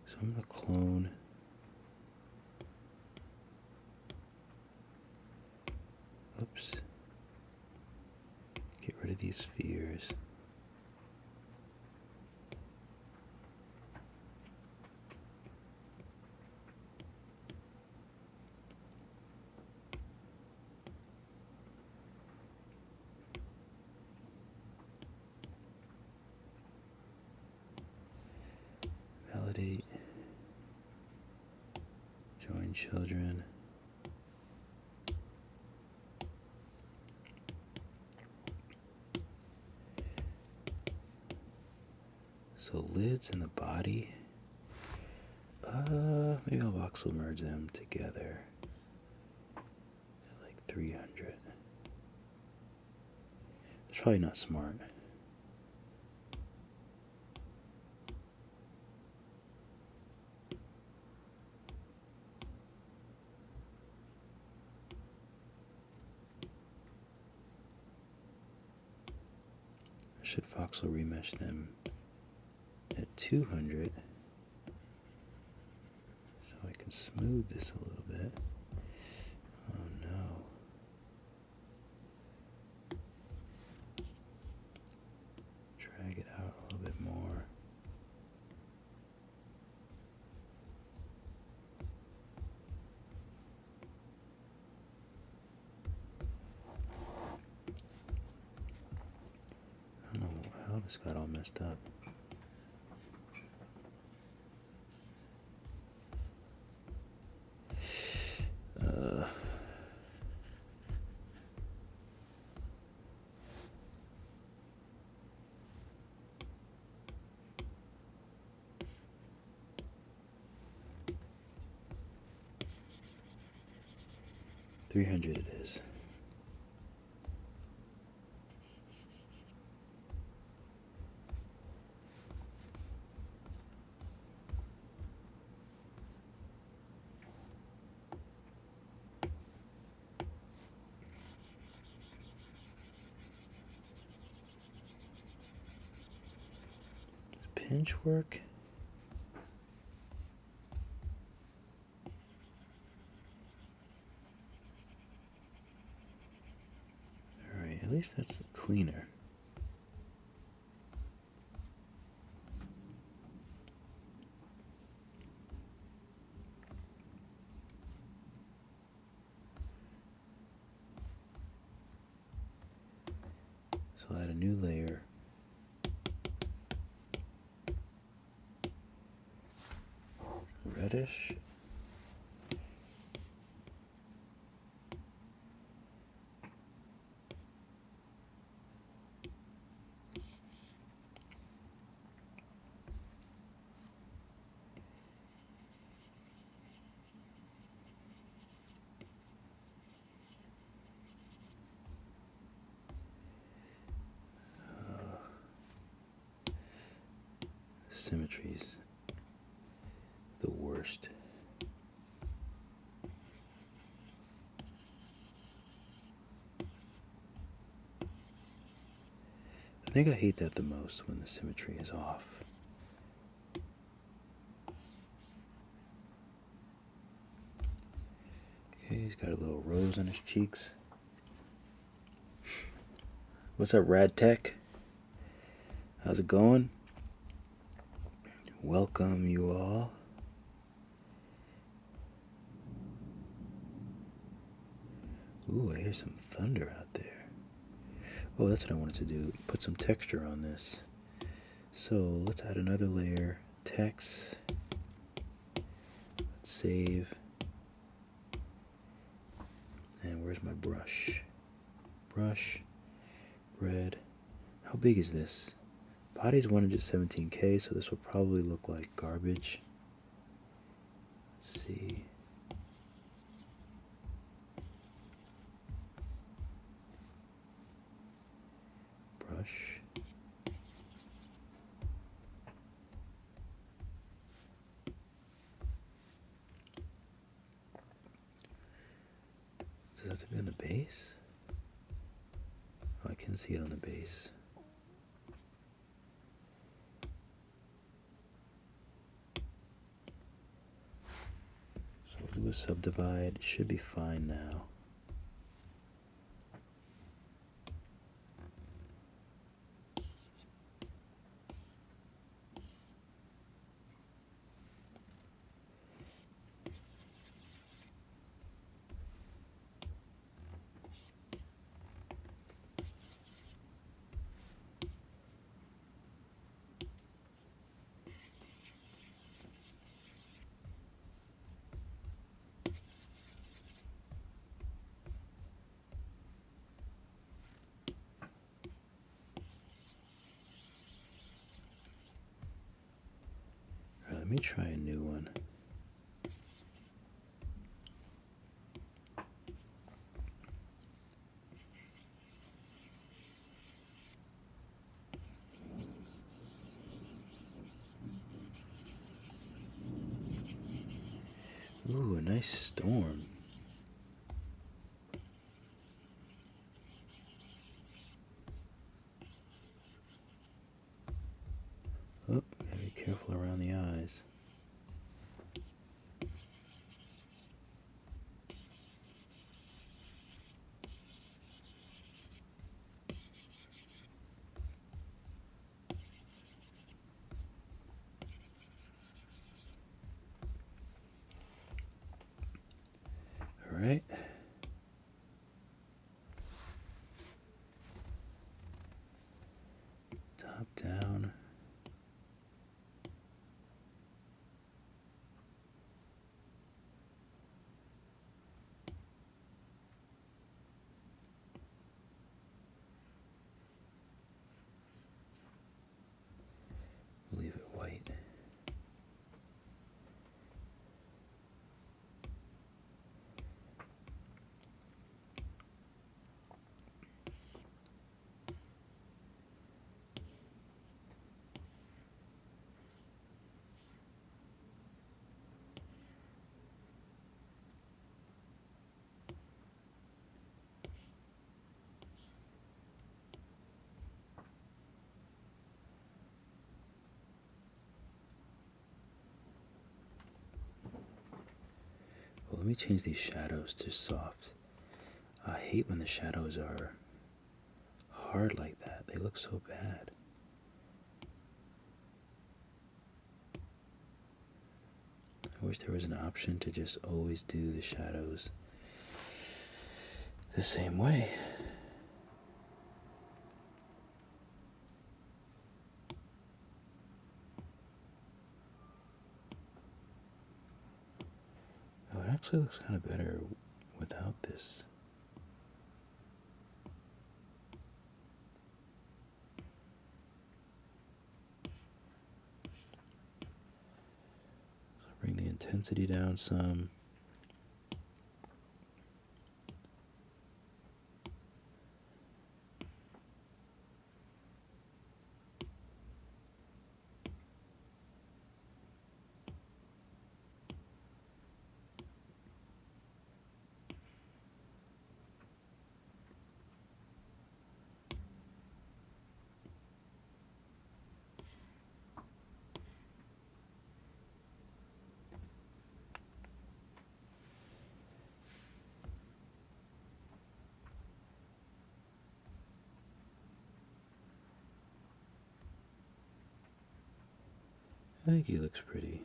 Speaker 1: So I'm going to clone oops, get rid of these spheres. Validate, join children. So lids and the body, maybe I'll voxel merge them together at like 300. It's probably not smart. I should voxel remesh them at 200 so I can smooth this a little bit. Oh no. Drag it out a little bit more. I don't know how this got all messed up. 300 it is. Does pinch work? At least that's cleaner. So I'll add a new layer. Reddish. Symmetry's the worst. I think I hate that the most, when the symmetry is off. Okay, he's got a little rose on his cheeks. What's up, Rad Tech? How's it going? Welcome you all. Ooh, I hear some thunder out there. Oh, that's what I wanted to do. Put some texture on this. So let's add another layer. Text. Let's save. And where's my brush? Brush. Red. How big is this? Body's 117K, so this will probably look like garbage. Let's see. Brush. Does it have to be on the base? Oh, I can see it on the base. Do a subdivide. It should be fine now. Let me try a new one. Ooh, a nice storm. Oh, gotta be careful around the eyes. All right. Top down. Leave it white. Well, let me change these shadows to soft. I hate when the shadows are hard like that. They look so bad. I wish there was an option to just always do the shadows the same way. Oh, it actually looks kind of better without this. So bring the intensity down some. I think he looks pretty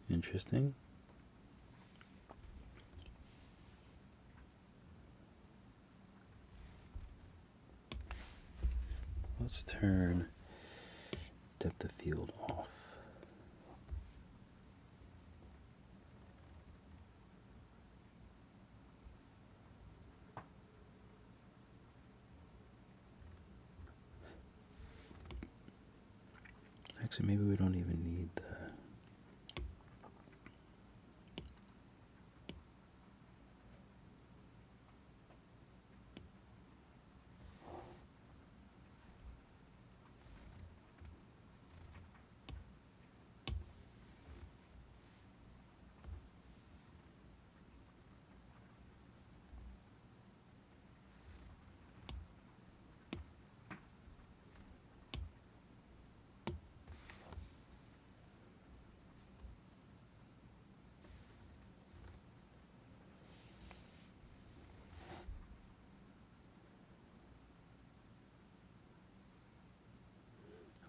Speaker 1: interesting. Let's turn depth of field off. Actually, maybe we don't even need the...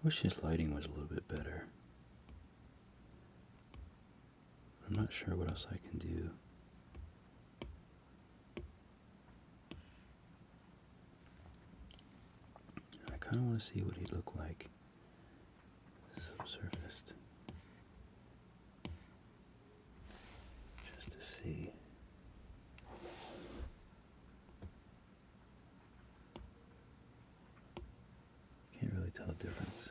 Speaker 1: I wish his lighting was a little bit better. I'm not sure what else I can do. I kind of want to see what he'd look like subsurfaced. Just to see. Can't really tell the difference.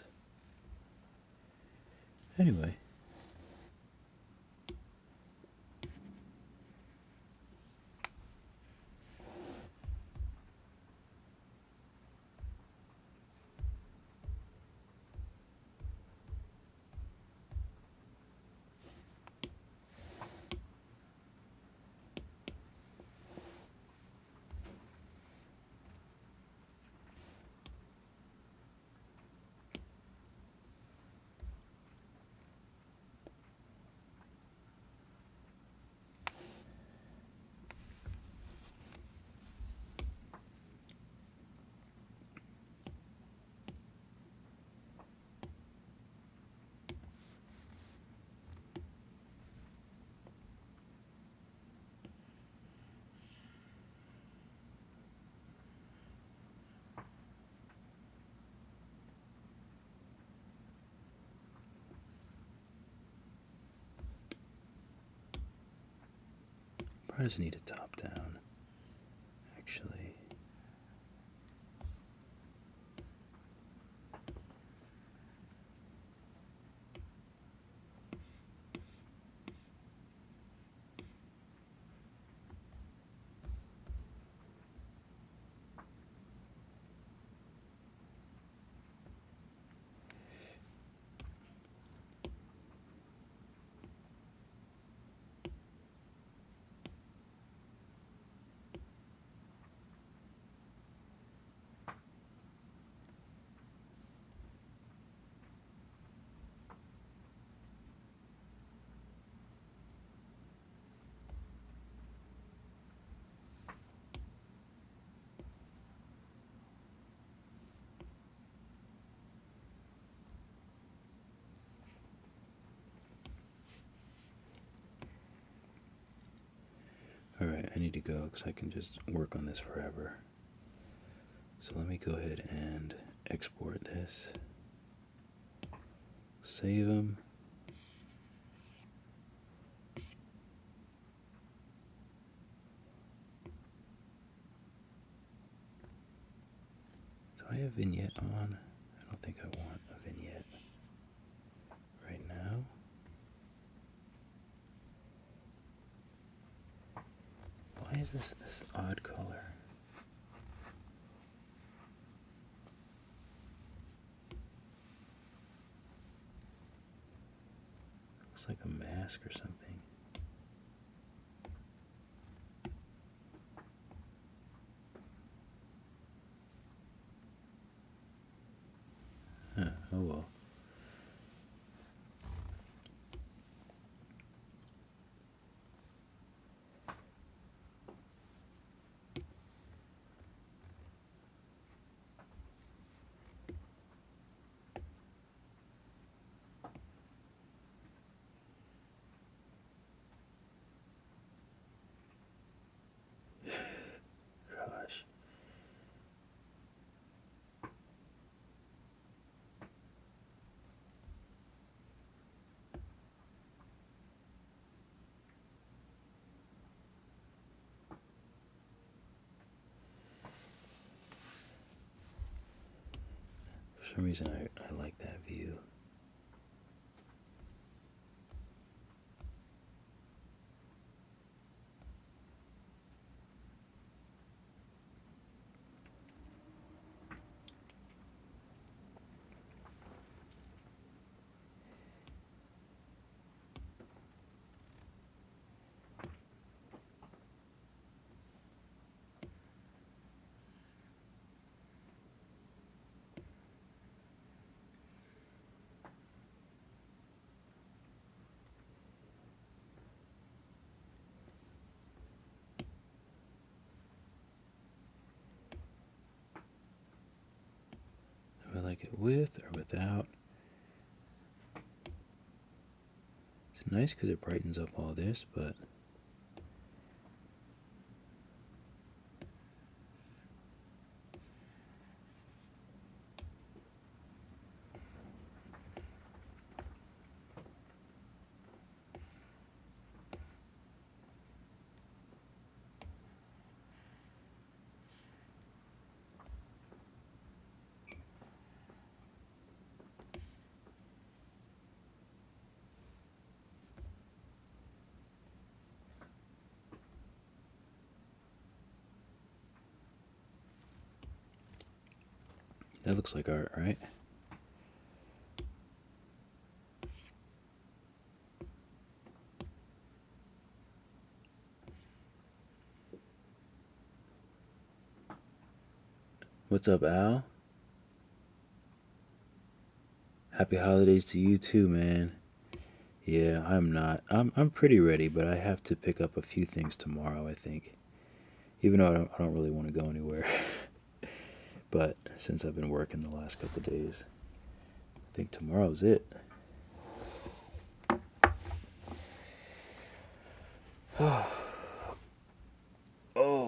Speaker 1: Anyway. Probably doesn't need a top down, actually. Alright, I need to go because I can just work on this forever. So let me go ahead and export this. Save them. Do I have vignette on? I don't think I want a vignette right now. Why is this odd color? Looks like a mask or something. Huh, oh well. Gosh. For some reason I like that view. Do I like it with or without? It's nice because it brightens up all this, but that looks like art, right? What's up, Al? Happy holidays to you too, man. Yeah, I'm pretty ready, but I have to pick up a few things tomorrow, I think. Even though I don't really want to go anywhere. But since I've been working the last couple of days, I think tomorrow's it. Oh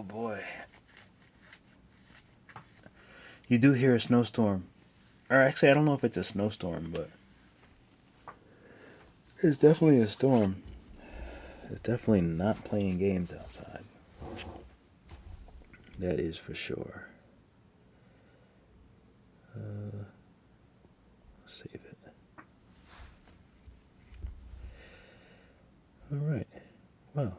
Speaker 1: boy. You do hear a snowstorm. Or actually, I don't know if it's a snowstorm, but it's definitely a storm. It's definitely not playing games outside. That is for sure. Save it. All right. Well.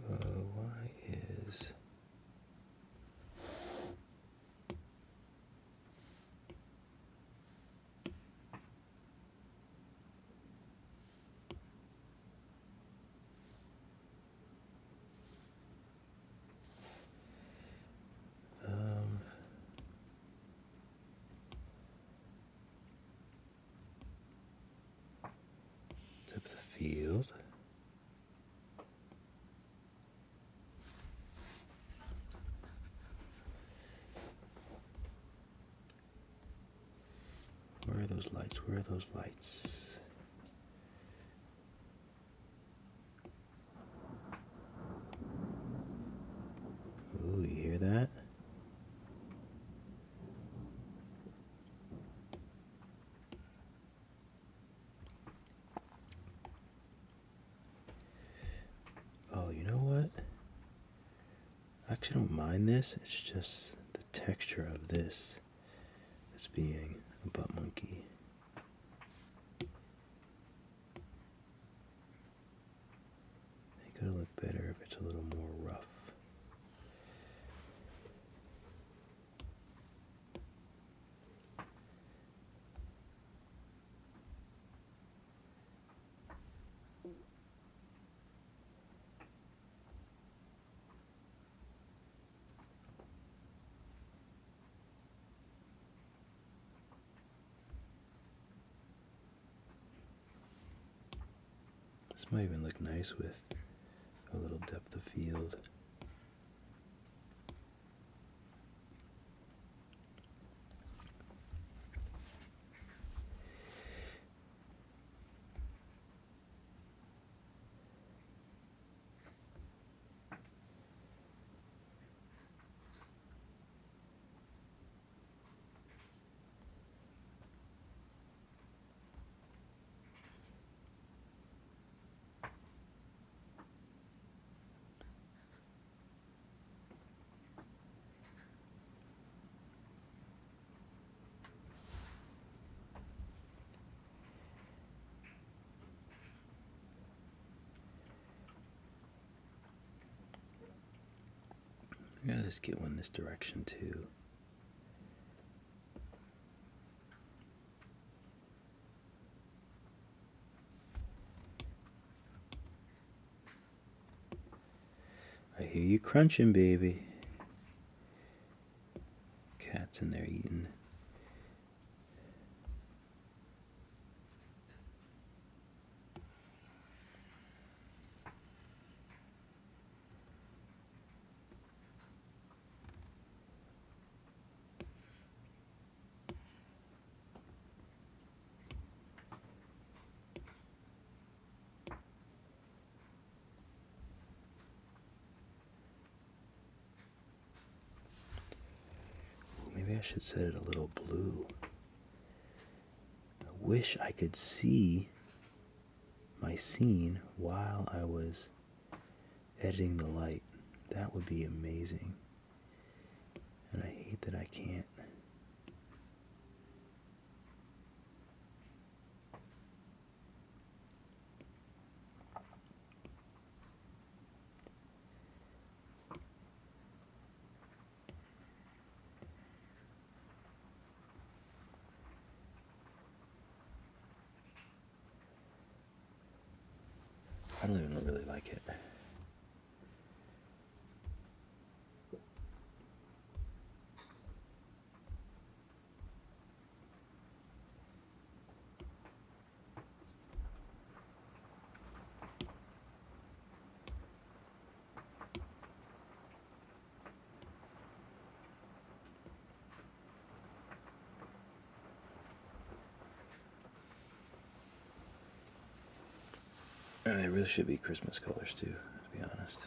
Speaker 1: Why is... depth of field. Where are those lights? Where are those lights? Ooh, you hear that? Oh, you know what? I actually don't mind this. It's just the texture of this that's being a butt monkey. I think it'll look better if it's a little more rough. This might even look nice with a little depth of field. I gotta just get one this direction too. I hear you crunching, baby. Cat's in there eating. Maybe I should set it a little blue. I wish I could see my scene while I was editing the light. That would be amazing. And I hate that I can't. I don't even really like it. And they really should be Christmas colors too, to be honest.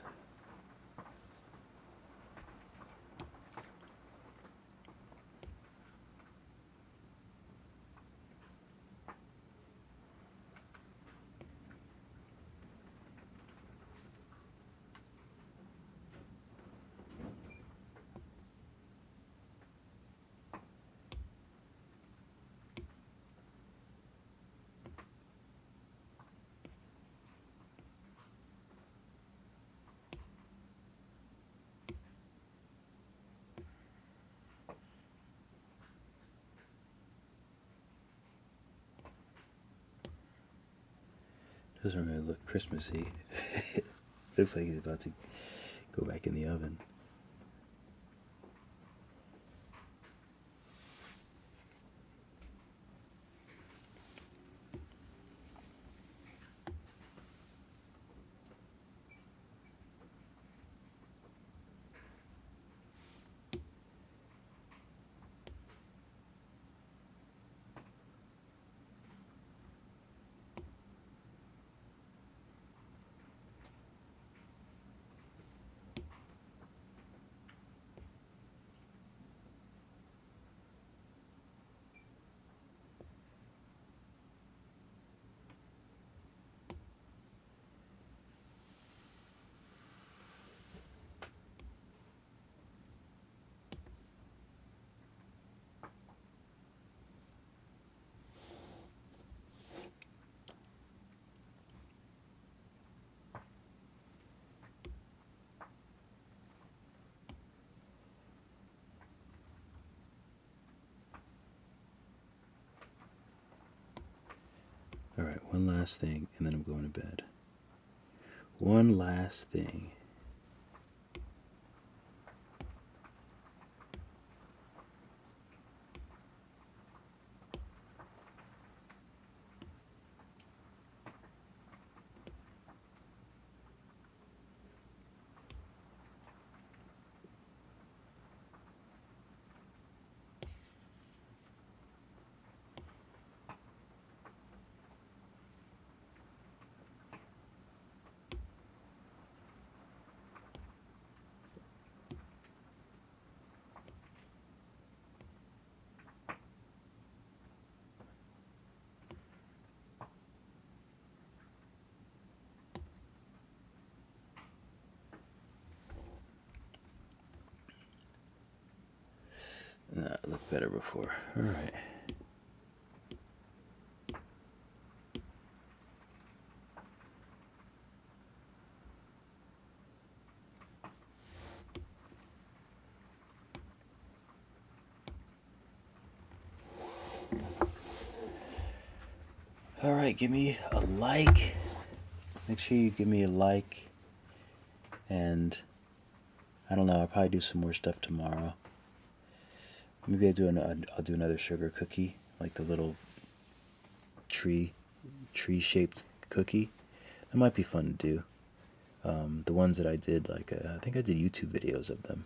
Speaker 1: Doesn't really look Christmassy. Looks like he's about to go back in the oven. Alright, one last thing, and then I'm going to bed. One last thing. That looked better before. Alright. Alright, give me a like. Make sure you give me a like. And I don't know, I'll probably do some more stuff tomorrow. Maybe I'll do another sugar cookie, like the little tree-shaped cookie. That might be fun to do. The ones that I did, like I think I did YouTube videos of them.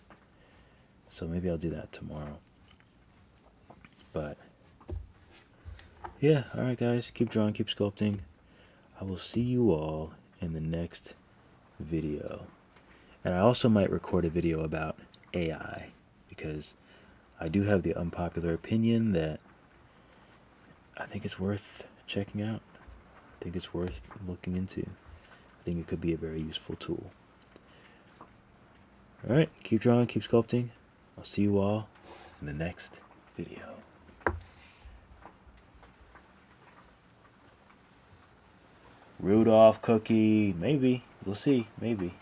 Speaker 1: So maybe I'll do that tomorrow. But yeah, alright guys, keep drawing, keep sculpting. I will see you all in the next video. And I also might record a video about AI, because I do have the unpopular opinion that I think it's worth checking out. I think it's worth looking into. I think it could be a very useful tool. Alright, keep drawing, keep sculpting. I'll see you all in the next video. Rudolph cookie, maybe. We'll see, maybe.